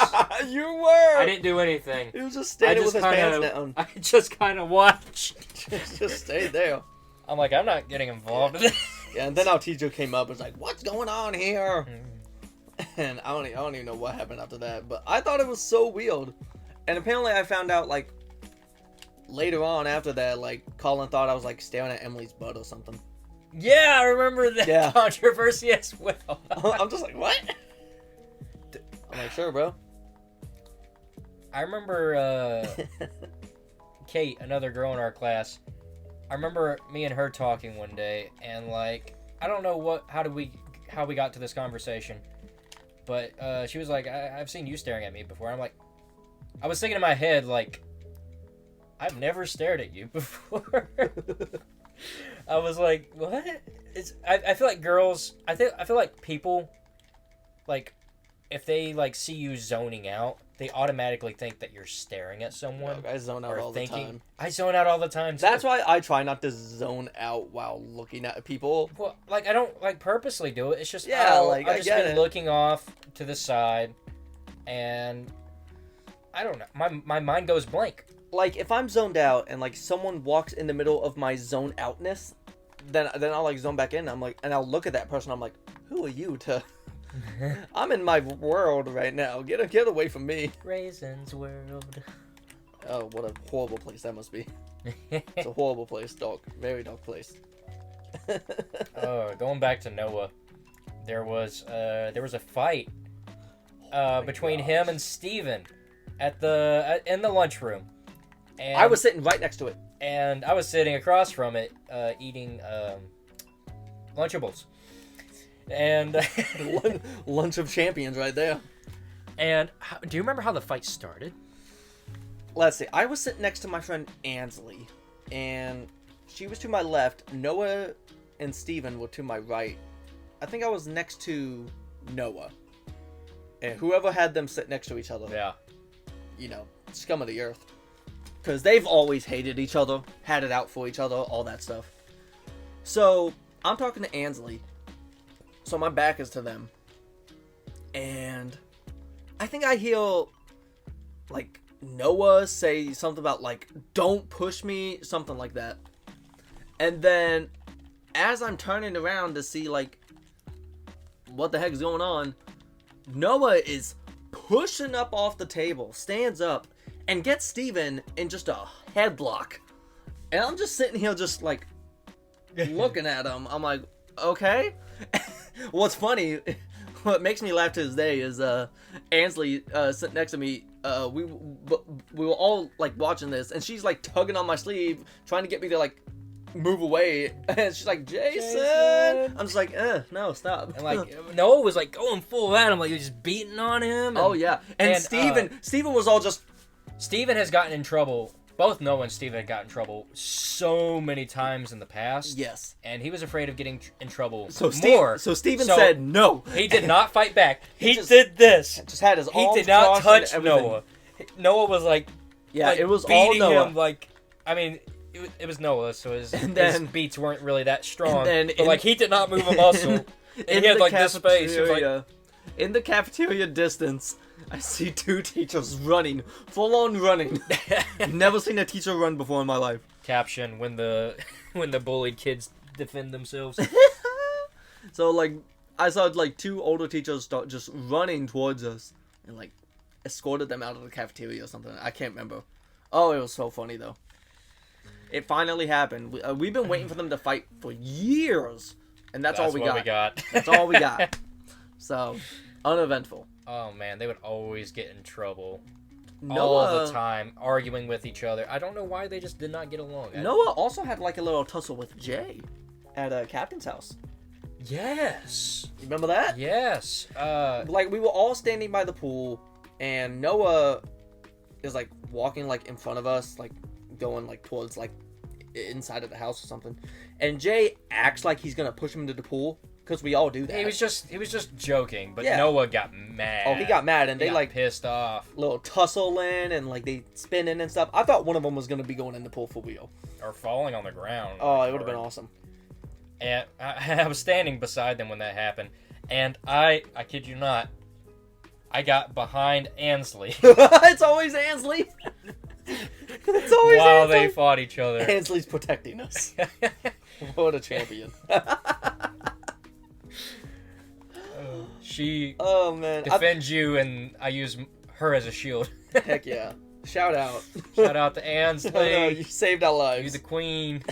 You were. I didn't do anything. He was just standing with his pants down. I just kind of watched. Just stayed there. I'm like, I'm not getting involved in this. Yeah, and then our teacher came up and was like, "What's going on here?" And I don't even know what happened after that, but I thought it was so weird. And apparently I found out, like, later on after that, like, Colin thought I was, like, staring at Emily's butt or something. Yeah, I remember that controversy as well. I'm just like, what? I'm like, sure, bro. I remember, Kate, another girl in our class, I remember me and her talking one day, and, like, I don't know how did we how we got to this conversation, but she was like, I've seen you staring at me before. I'm like, I was thinking in my head, like, I've never stared at you before. I was like, what? I feel like girls, I feel like people, like, if they, like, see you zoning out, they automatically think that you're staring at someone. I zone out all the time. I zone out all the time, too. That's why I try not to zone out while looking at people. Well, like, I don't, like, purposely do it. It's just, Yeah, I'll like, just be looking off to the side, and I don't know. My mind goes blank. Like, if I'm zoned out and, like, someone walks in the middle of my zone outness, then I'll, like, zone back in. I'm like, and I'll look at that person. I'm like, who are you to... I'm in my world right now. Get away from me. Raisin's World. Oh, what a horrible place that must be. It's a horrible place. Dark. Very dark place. Going back to Noah, there was a fight between him and Steven in the lunchroom. And I was sitting right next to it. And I was sitting across from it, eating Lunchables. And lunch of champions right there. And do you remember how the fight started? Let's see. I was sitting next to my friend Ansley, and she was to my left. Noah and Steven were to my right. I think I was next to Noah. And whoever had them sit next to each other. Yeah. You know, scum of the earth. Because they've always hated each other, had it out for each other, all that stuff. So, I'm talking to Ansley. So my back is to them. And I think I hear, like, Noah say something about, like, don't push me, something like that. And then, as I'm turning around to see, like, what the heck is going on, Noah is pushing up off the table, stands up, and gets Steven in just a headlock. And I'm just sitting here just, like, looking at him. I'm like, okay. What's funny, what makes me laugh to this day is Ansley sitting next to me. We were all like watching this, and she's like tugging on my sleeve, trying to get me to like move away. And she's like, Jason. I'm just like, no, stop. And like Noah was like going full at him, like he was just beating on him. Oh yeah, and Steven was all just. Steven has gotten in trouble. Both Noah and Steven had gotten in trouble so many times in the past. Yes. And he was afraid of getting in trouble more. So Steven said no. He did not fight back. He did this. Just had his arms. He did not touch Noah. Noah was like, yeah, like it was beating all Noah. him. Like, I mean, it was Noah, so his beats weren't really that strong. But like, he did not move a muscle. And he had like this space. He was like, in the cafeteria distance, I see two teachers running, full on running. Never seen a teacher run before in my life. Caption: when the bullied kids defend themselves. So like, I saw like two older teachers start just running towards us and like escorted them out of the cafeteria or something. I can't remember. Oh, it was so funny though. It finally happened. We've been waiting for them to fight for years, and that's all we got. That's all we got. So, uneventful. Oh man, they would always get in trouble. Noah, all the time, arguing with each other. I don't know why they just did not get along. Noah also had like a little tussle with Jay at Captain's house. Yes. You remember that? Yes. Like we were all standing by the pool, and Noah is like walking like in front of us, like going like towards like inside of the house or something. And Jay acts like he's gonna push him into the pool. Because we all do that. He was just joking, but yeah. Noah got mad. Oh, he got mad, and they like pissed off. Little tussling, and like they spinning and stuff. I thought one of them was gonna be going in the pool for real, or falling on the ground. Oh, it would have been awesome. And I was standing beside them when that happened, and I kid you not, I got behind Ansley. It's always Ansley. It's always while Ansley. They fought each other. Ansley's protecting us. What a champion. She man, defends you, and I use her as a shield. Heck yeah. Shout out. Shout out to Ansley. No, you saved our lives. You're the queen.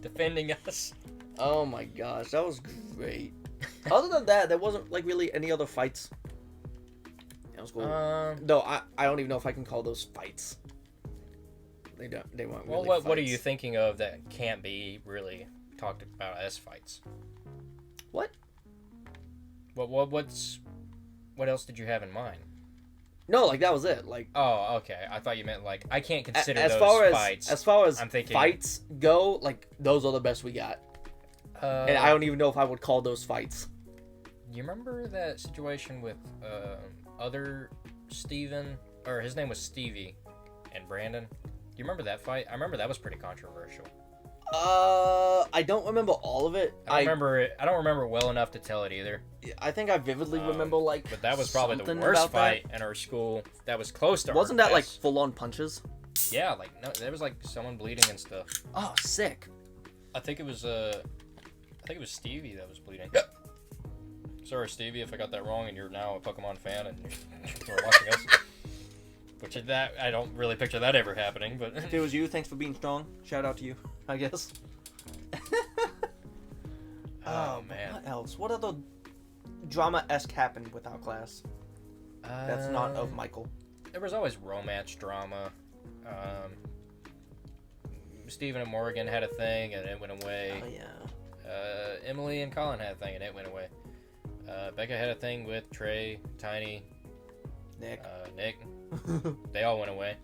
Defending us. Oh my gosh, that was great. Other than that, there wasn't like really any other fights. That was cool. No, I don't even know if I can call those fights. They weren't really fights. What are you thinking of that can't be really talked about as fights? What? What else did you have in mind? No, like that was it. Like, Oh, okay. I thought you meant like I can't consider as those far fights. as far as I'm thinking- fights go, like those are the best we got. And I don't even know if I would call those fights. You remember that situation with other Steven, or his name was Stevie, and Brandon? Do you remember that fight? I remember that was pretty controversial. I don't remember all of it. I don't remember it well enough to tell it either. I think I vividly remember like. But that was probably the something worst about fight in our school. That was close to. Wasn't our that like best. full on punches? Yeah, like no, there was like someone bleeding and stuff. Oh, sick. I think it was Stevie that was bleeding. Sorry, Stevie, if I got that wrong, and you're now a Pokemon fan and you're watching us. Which I don't really picture that ever happening, but If it was you, thanks for being strong. Shout out to you, I guess. oh man, What else? What other drama-esque happened with our class? That's not of Michael. There was always romance drama. Steven and Morgan had a thing and it went away. Oh yeah. Emily and Colin had a thing and it went away. Becca had a thing with Trey, Tiny, Nick. Nick. They all went away.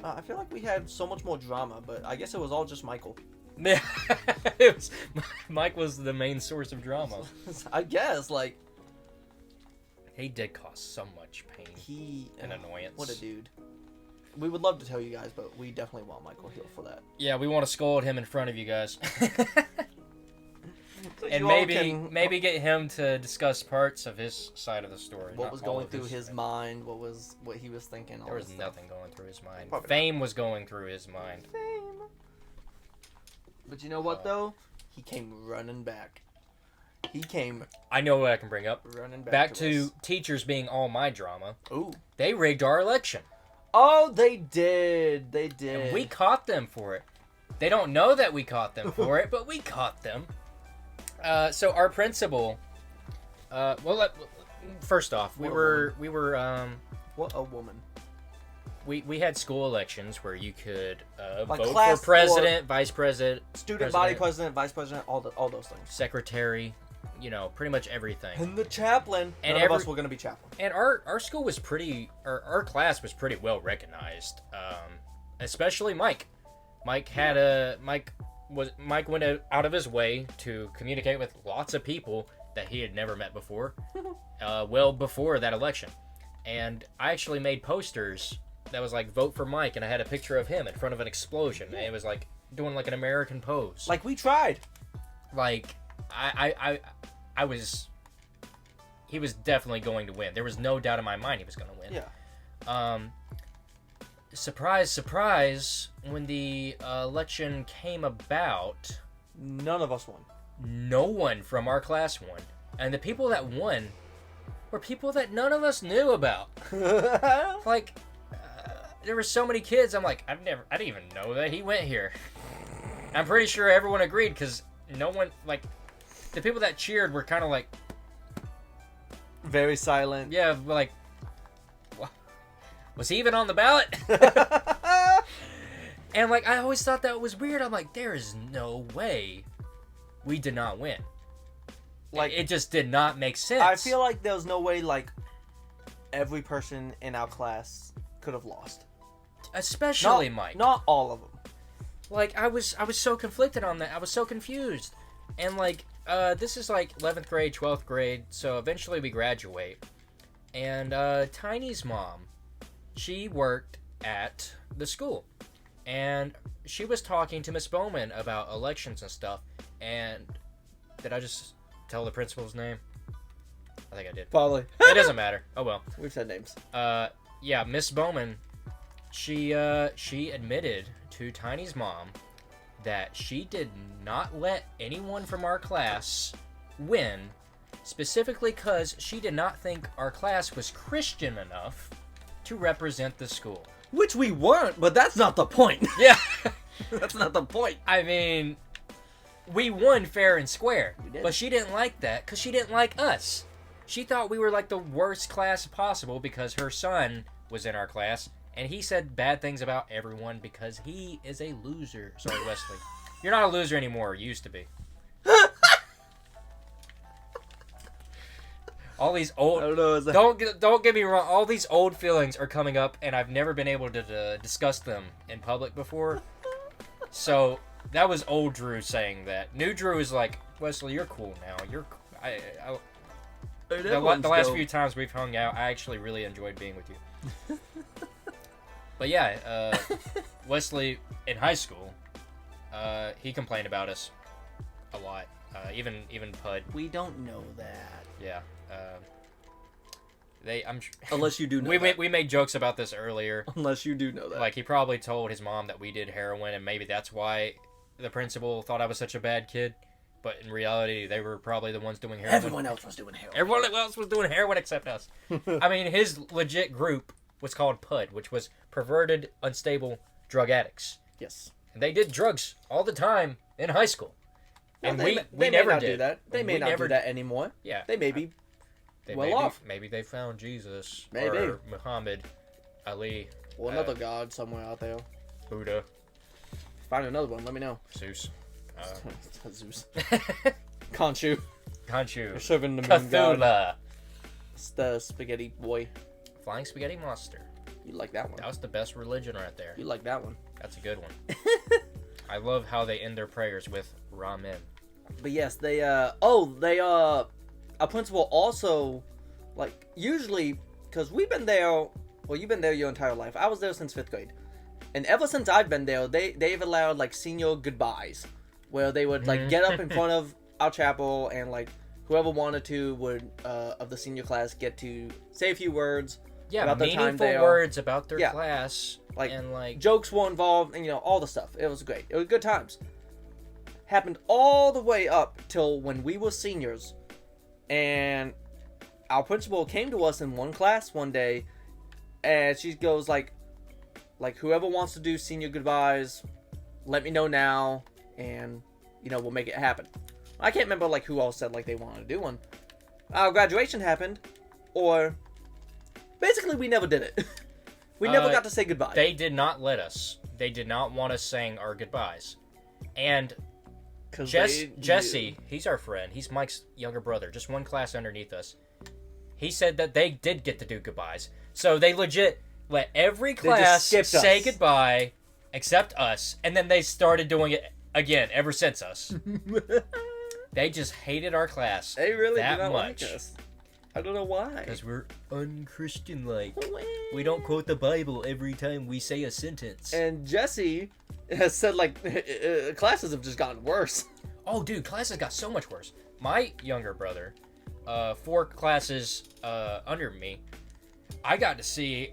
I feel like we had so much more drama, but I guess it was all just Michael. Yeah, Mike was the main source of drama. I guess, like, He did cause so much pain and annoyance. What a dude. We would love to tell you guys, but we definitely want Michael Hill for that. Yeah, we want to scold him in front of you guys. So And you all maybe get him to discuss parts of his side of the story. what not was all going of through his mind, what he was thinking. There was nothing going through his mind. Probably Fame was going through his mind. Fame. But you know what though? He came running back. He came I know what I can bring up. running Back to to us. teachers being all my drama. Ooh. They rigged our election. Oh, they did. They did. And we caught them for it. They don't know that we caught them for it, but we caught them. So our principal, first off, we were What a woman. we had school elections where you could Like vote for class president, vice president, Student body president, vice president, all those things. secretary, pretty much everything. And the chaplain. And None of us were gonna be chaplain. And our school was our class was pretty well recognized, especially Mike. Mike went out of his way to communicate with lots of people that he had never met before, well before that election. And I actually made posters that was like "Vote for Mike," and I had a picture of him in front of an explosion. And it was like doing like an American pose. Like we tried. Like he was definitely going to win. There was no doubt in my mind he was going to win. Yeah. Surprise, surprise, when the election came about, None of us won. no one from our class won. And the people that won were people that none of us knew about. Like, there were so many kids, I'm like, I didn't even know that he went here. I'm pretty sure everyone agreed, because no one, like, the people that cheered were kind of like, Very silent. yeah, like, was he even on the ballot? And, like, I always thought that was weird. I'm like, there is no way we did not win. Like, it just did not make sense. I feel like there was no way, like, every person in our class could have lost. Especially Mike. Not all of them. Like, I was so conflicted on that. I was so confused. And, like, this is, like, 11th grade, 12th grade, so eventually we graduate. And Tiny's mom, she worked at the school. And she was talking to Miss Bowman about elections and stuff. And did I just tell the principal's name? I think I did. Probably. It doesn't matter. Oh, well. We've said names. Yeah, Miss Bowman, she admitted to Tiny's mom that she did not let anyone from our class win, specifically because she did not think our class was Christian enough to represent the school. Which we weren't, but that's not the point. Yeah. That's not the point. I mean, we won fair and square, We did. but she didn't like that because she didn't like us. She thought we were like the worst class possible because her son was in our class and he said bad things about everyone because he is a loser. Sorry, Wesley. You're not a loser anymore. You used to be. All these old... I don't know. Don't get me wrong. All these old feelings are coming up, and I've never been able to discuss them in public before. So that was old Drew saying that. New Drew is like, Wesley, you're cool now. You're... The last few times we've hung out, I actually really enjoyed being with you. But yeah, Wesley in high school, he complained about us a lot. Even Pud. We don't know that. Yeah. Unless you do know we made jokes about this earlier. Unless you do know that. Like, he probably told his mom that we did heroin, and maybe that's why the principal thought I was such a bad kid. But in reality, they were probably the ones doing heroin. Everyone else was doing heroin. Everyone else was doing heroin except us. I mean, his legit group was called PUD, which was Perverted Unstable Drug Addicts. Yes. And they did drugs all the time in high school. Well, And they we may never not did do that. They may not do that anymore. Yeah. They may be well maybe, off. Maybe they found Jesus. Maybe. Or Muhammad, Ali. Or another god somewhere out there. Buddha. Find another one. Let me know. Zeus. Zeus. Khonshu. You're serving the moon god. Cthulhu. It's the spaghetti boy. Flying Spaghetti Monster. You like that one. That was the best religion right there. You like that one. That's a good one. I love how they end their prayers with Ramen. But yes, they a principal also, like, usually, because we've been there, well, you've been there your entire life. I was there since 5th grade. And ever since I've been there, they've allowed, like, senior goodbyes, where they would, like, get up in front of our chapel, and, like, whoever wanted to would, of the senior class, get to say a few words. Yeah, about meaningful the time there. words about their class. Like, and, like, jokes were involved, and, you know, all the stuff. It was great. It was good times. Happened all the way up till when we were seniors, and our principal came to us in one class one day, and she goes like whoever wants to do senior goodbyes, let me know now, and, you know, we'll make it happen. I can't remember, like, who all said, like, they wanted to do one. Our graduation happened, or basically we never did it. We never got to say goodbye. They did not let us. They did not want us saying our goodbyes. And Jesse, he's our friend. He's Mike's younger brother, just one class underneath us. He said that they did get to do goodbyes. So they legit let every class say goodbye except us, and then they started doing it again ever since us. They just hated our class. They really that did not much. like us. I don't know why. Because we're unchristian-like. We don't quote the Bible every time we say a sentence. And Jesse has said, like, classes have just gotten worse. Oh, dude, classes got so much worse. My younger brother, 4 classes under me, I got to see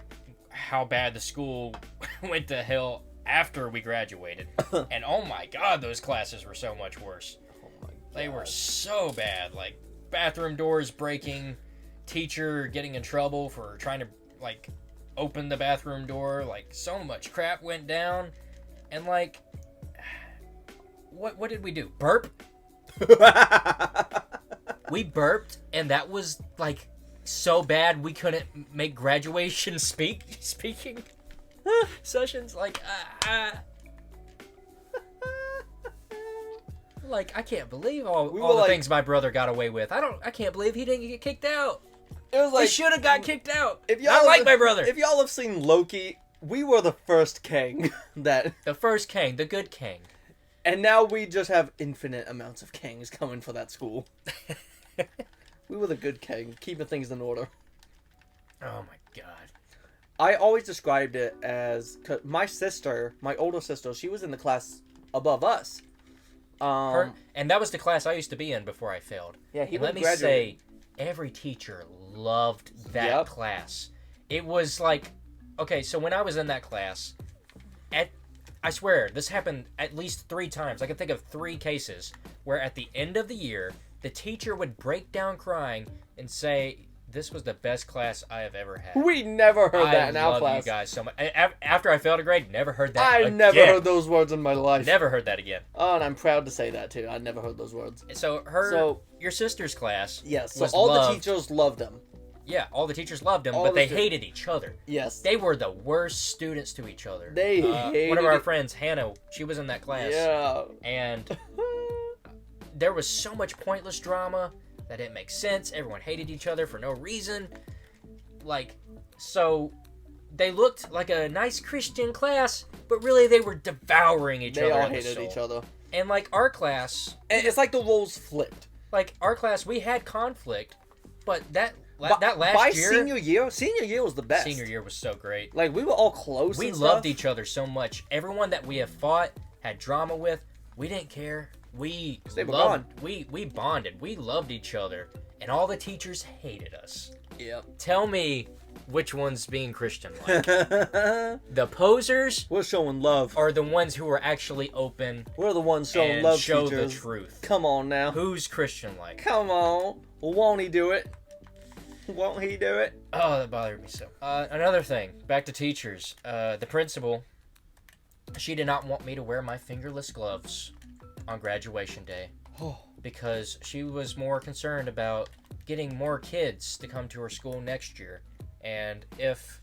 how bad the school went to hell after we graduated. And oh my god, those classes were so much worse. Oh my god. They were so bad. Like, bathroom doors breaking, teacher getting in trouble for trying to, like, open the bathroom door. Like, so much crap went down. And, like, what did we do? Burp? We burped, and that was, like, so bad we couldn't make graduation speaking sessions. Like, like, I can't believe all the things my brother got away with. I can't believe he didn't get kicked out. It was like, he should have got kicked out. I like my brother. If y'all have seen Loki, we were the first king that... The first king, the good king. And now we just have infinite amounts of kings coming for that school. We were the good king, keeping things in order. Oh my god. I always described it as... Cause my older sister, she was in the class above us. And that was the class I used to be in before I failed. Yeah, he and let me say, every teacher loved that class. It was like... Okay, so when I was in that class, I swear, this happened at least 3 times. I can think of 3 cases where at the end of the year, the teacher would break down crying and say, "This was the best class I have ever had." We never heard that in our class. I love you guys so much. After I failed a grade, never heard that again. I never heard those words in my life. Never heard that again. Oh, and I'm proud to say that, too. I never heard those words. So your sister's class yes, so all loved. the teachers loved them. Yeah, all the teachers loved him, All but the they stu- hated each other. Yes. They were the worst students to each other. They hated one of our it. friends, Hannah, she was in that class. Yeah. And there was so much pointless drama that didn't make sense. Everyone hated each other for no reason. Like, so they looked like a nice Christian class, but really they were devouring each other. They all in the hated soul. each other. And like our class, And it's like the roles flipped. like our class, we had conflict, but that last By year, senior year was the best. senior year was so great. Like, we were all close. We and loved stuff. each other so much. Everyone that we have fought, had drama with, we didn't care. We They were loved, we bonded. We loved each other, and all the teachers hated us. Yep. Tell me which one's being Christian like. The posers We're showing love. are the ones who are actually open We're the ones showing and love, show teachers. the truth. Come on now. Who's Christian like? Come on. Won't he do it? Won't he do it? Oh, that bothered me so. Another thing, back to teachers. The principal, she did not want me to wear my fingerless gloves on graduation day because she was more concerned about getting more kids to come to her school next year. And if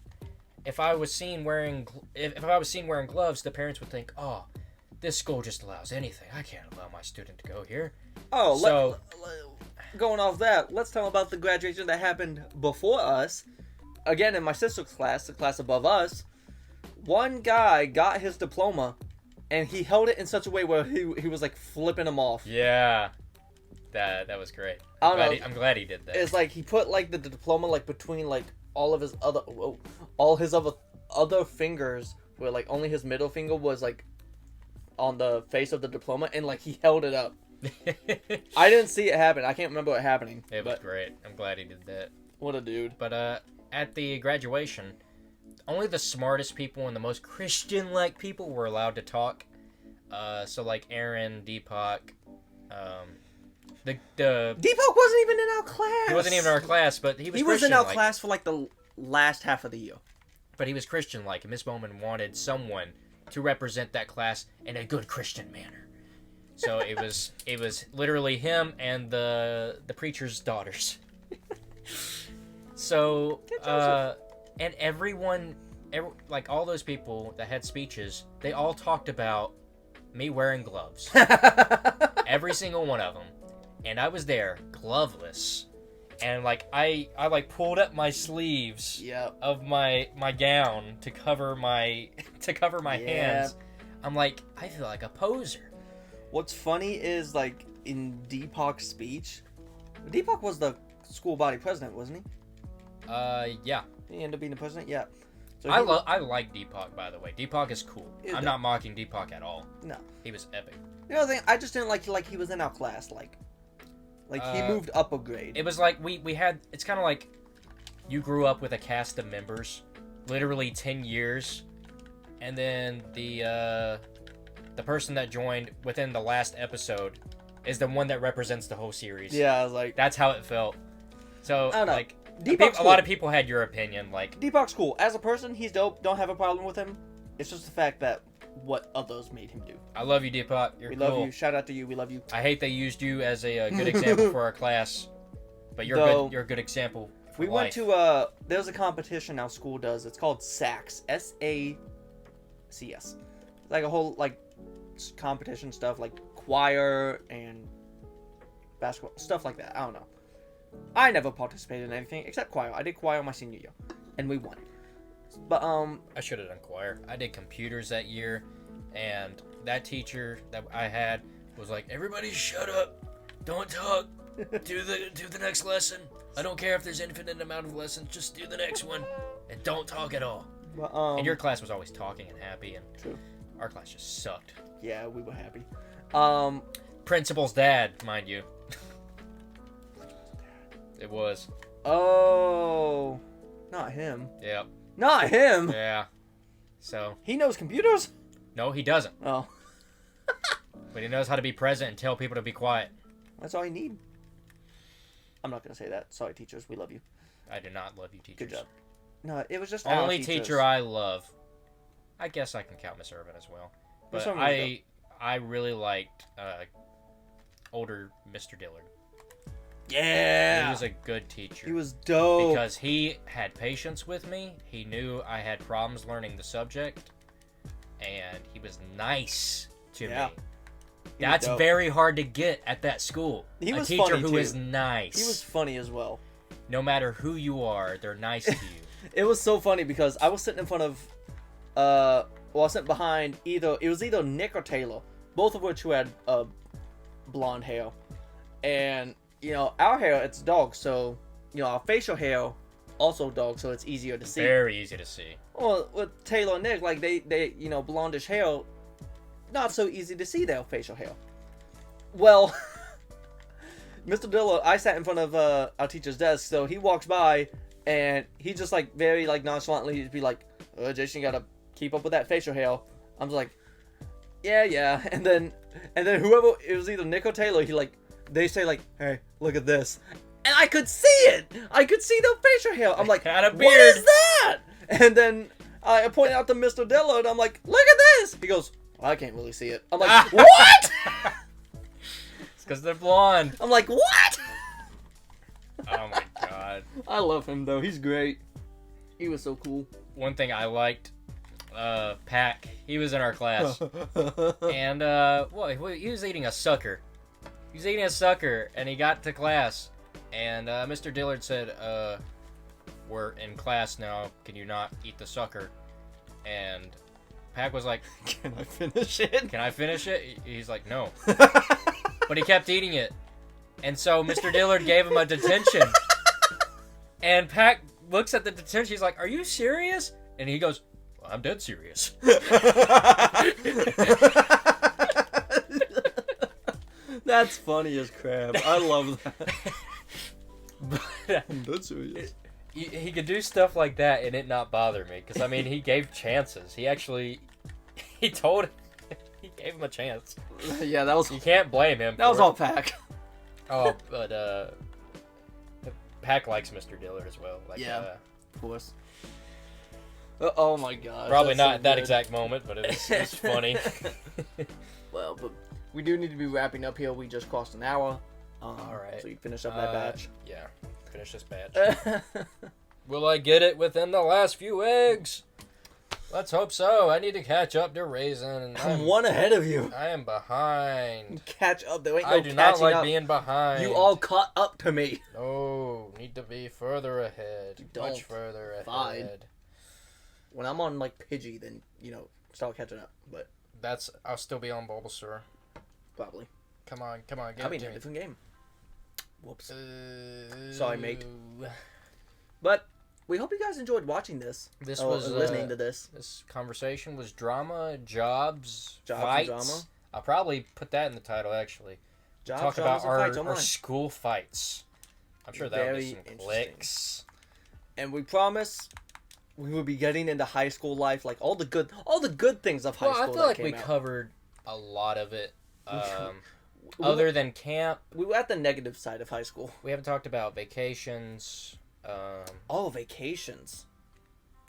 I was seen wearing if I was seen wearing gloves, the parents would think, "Oh, this school just allows anything. I can't allow my student to go here." Oh, So- going off that, let's talk about the graduation that happened before us. Again, in my sister's class, the class above us, one guy got his diploma, and he held it in such a way where he was like flipping them off. Yeah, that was great. I don't know. I'm glad he did that. It's like he put like the diploma like between like all his other fingers, where like only his middle finger was like on the face of the diploma, and like he held it up. I didn't see it happen. I can't remember it happening. It was great. I'm glad he did that. What a dude. But at the graduation, only the smartest people and the most Christian-like people were allowed to talk. So like Aaron, Deepak, the Deepak wasn't even in our class. he wasn't even in our class, but he was. He was in our Christian-like. class for like the last half of the year. But he was Christian-like, and Miss Bowman wanted someone to represent that class in a good Christian manner. So it was literally him and the preacher's daughters. So and everyone, like all those people that had speeches, they all talked about me wearing gloves. Every single one of them, and I was there gloveless, and like I like pulled up my sleeves Yep. of my gown to cover my hands. I'm like, I feel like a poser. What's funny is like in Deepak's speech, Deepak was the school body president, wasn't he? Yeah. Did he end up being the president? Yeah. So I like Deepak, by the way. Deepak is cool. Yeah, I'm not mocking Deepak at all. No. He was epic. You know the thing, I just didn't like he was in our class, like he moved up a grade. It was like we had. It's kind of like you grew up with a cast of members, literally 10 years, and then the person that joined within the last episode is the one that represents the whole series. Yeah, I was like, That's how it felt. So I don't know. like Deepak's a lot of people had your opinion. Like Deepak's cool. As a person, he's dope. Don't have a problem with him. It's just the fact that what others made him do. I love you, Deepak. You're We cool. love you. Shout out to you. We love you. I hate they used you as a good example for our class, but you're Though, good. You're a good example. For We went life. to there's a competition our school does. It's called SACS. SACS. It's like a whole like competition stuff like choir and basketball stuff like that. I don't know. I never participated in anything except choir. I did choir my senior year, and we won. But I should have done choir. I did computers that year, and that teacher that I had was like, "Everybody, shut up! Don't talk. Do the next lesson. I don't care if there's infinite amount of lessons. Just do the next one, and don't talk at all." but And your class was always talking and happy, and True. our class just sucked. Yeah, we were happy. Principal's dad, mind you. It was. Oh, not him. Yep. Not him. Yeah. So He knows computers. no, he doesn't. Oh, But he knows how to be present and tell people to be quiet. that's all you need. I'm not gonna say that. Sorry, teachers. We love you. I do not love you, teachers. Good job. No, it was just Only our teacher teachers. I love. I guess I can count Miss Irvin as well. Miss But Irvin was I really liked older Mr. Dillard. Yeah. was a good teacher. He was dope. Because he had patience with me. He knew I had problems learning the subject. And he was nice to me. That's very hard to get at that school. He was a teacher funny, who too. is nice. He was funny as well. No matter who you are, they're nice to you. It was so funny because I was sitting in front of, I was sitting behind it was either Nick or Taylor, both of which who had blonde hair. And, our hair, it's dog, so, our facial hair, also dog, so it's easier to see. Very easy to see. Well, with Taylor and Nick, like, they blondish hair, not so easy to see their facial hair. Well, Mr. Dillard, I sat in front of our teacher's desk, so he walks by, and he just, like, very, like, nonchalantly, he'd be like, Jason, you gotta keep up with that facial hair. I'm just like, yeah. And then whoever, it was either Nick or Taylor, they say, like, hey, look at this. And I could see it! I could see the facial hair. I'm like, Had a beard. What is that? And then I pointed out to Mr. Dillard, I'm like, look at this! He goes, I can't really see it. I'm like, what? It's because they're blonde. I'm like, what? Oh my god. I love him, though. He's great. He was so cool. One thing I liked, Pac, he was in our class. And, he was eating a sucker. He was eating a sucker, and he got to class. And Mr. Dillard said, we're in class now. Can you not eat the sucker? And Pac was like, Can I finish it? Can I finish it? He's like, no. But he kept eating it. And so Mr. Dillard gave him a detention. And Pac looks at the detention. He's like, are you serious? And he goes, well, I'm dead serious. That's funny as crap. I love that. But, I'm dead serious. He could do stuff like that and it not bother me. Because, I mean, he gave chances. He gave him a chance. Yeah, that was... You can't blame him. That was all Pac. Oh, but, Pac likes Mr. Dillard as well. Like, yeah, of course. Oh my god. Probably not at that exact moment, but it was funny. Well, but we do need to be wrapping up here. We just crossed an hour. Alright. So you finish up that batch. Yeah, finish this batch. Will I get it within the last few eggs? Let's hope so. I need to catch up to Raisin. I'm one ahead of you. I am behind. Catch up. There ain't no I do not like up. being behind. You all caught up to me. No, need to be further ahead. You don't. Much further ahead. Fine. When I'm on like Pidgey, then start catching up. But I'll still be on Bulbasaur. Probably. Come on, get I'll be it in to a me. different game. Whoops. Sorry, mate. Ooh. But we hope you guys enjoyed watching this. Listening to this. This conversation was drama, jobs, and fights. drama. I'll probably put that in the title, actually. Jobs, Talk about dramas, and fights our online. school fights. I'm sure that'll Very be some interesting. clicks. And we promise we will be getting into high school life, like all the good things of high Well, school. I feel like that we came out. covered a lot of it. Other than camp, We were at the negative side of high school. we haven't talked about vacations. Oh, vacations.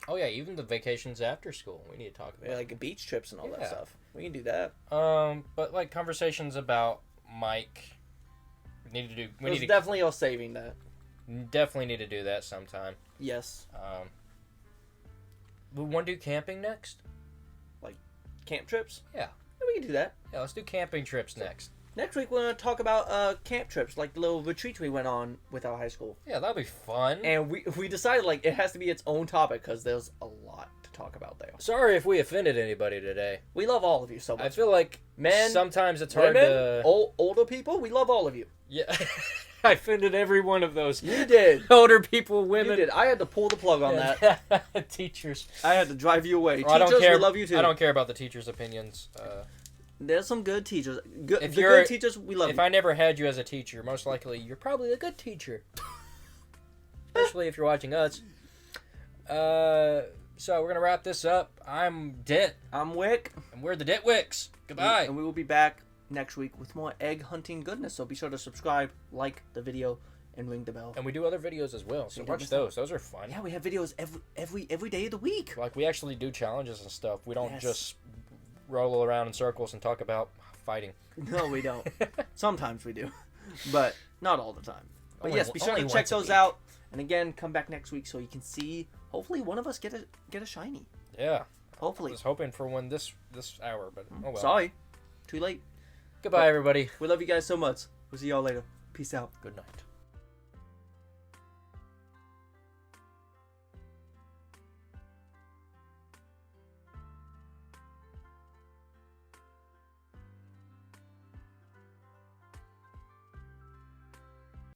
Oh yeah, even the vacations after school, we need to talk about. Yeah, like beach trips and all that Yeah. stuff. We can do that. But like conversations about Mike, we need to do. We There's need to definitely all saving that. definitely need to do that sometime. Yes. We want to do camping next. Camp trips? Yeah. We can do that. Yeah, let's do camping trips next. Next week, we're going to talk about camp trips, like the little retreats we went on with our high school. Yeah, that'll be fun. And we decided, like, it has to be its own topic because there's a lot to talk about there. Sorry if we offended anybody today. We love all of you so much. I feel like Men, sometimes it's hard women, to. older people, we love all of you. Yeah, I offended every one of those. You did. Older people, You women. did. I had to pull the plug on that. Teachers. I had to drive you away. Well, I Teachers, don't care. we love you too. I don't care about the teachers' opinions. There's some good teachers. Good, If the you're- good teachers, we love If you. I never had you as a teacher, most likely you're probably a good teacher. Especially if you're watching us. So we're gonna wrap this up. I'm Det, I'm Wick. and we're the Ditwicks. Goodbye. And we will be back next week with more egg hunting goodness. So be sure to subscribe, like the video, and ring the bell. And we do other videos as well, so We do watch this those. Those are fun. Yeah, we have videos every day of the week. Like we actually do challenges and stuff. We don't Yes. just roll around in circles and talk about fighting. No, we don't. Sometimes we do, but not all the time. But yes, be sure to check those out. And again, come back next week so you can see. Hopefully, one of us get a shiny. Yeah. Hopefully. I was hoping for one this hour, but oh well. Sorry, too late. Goodbye, everybody. We love you guys so much. We'll see y'all later. Peace out. Good night.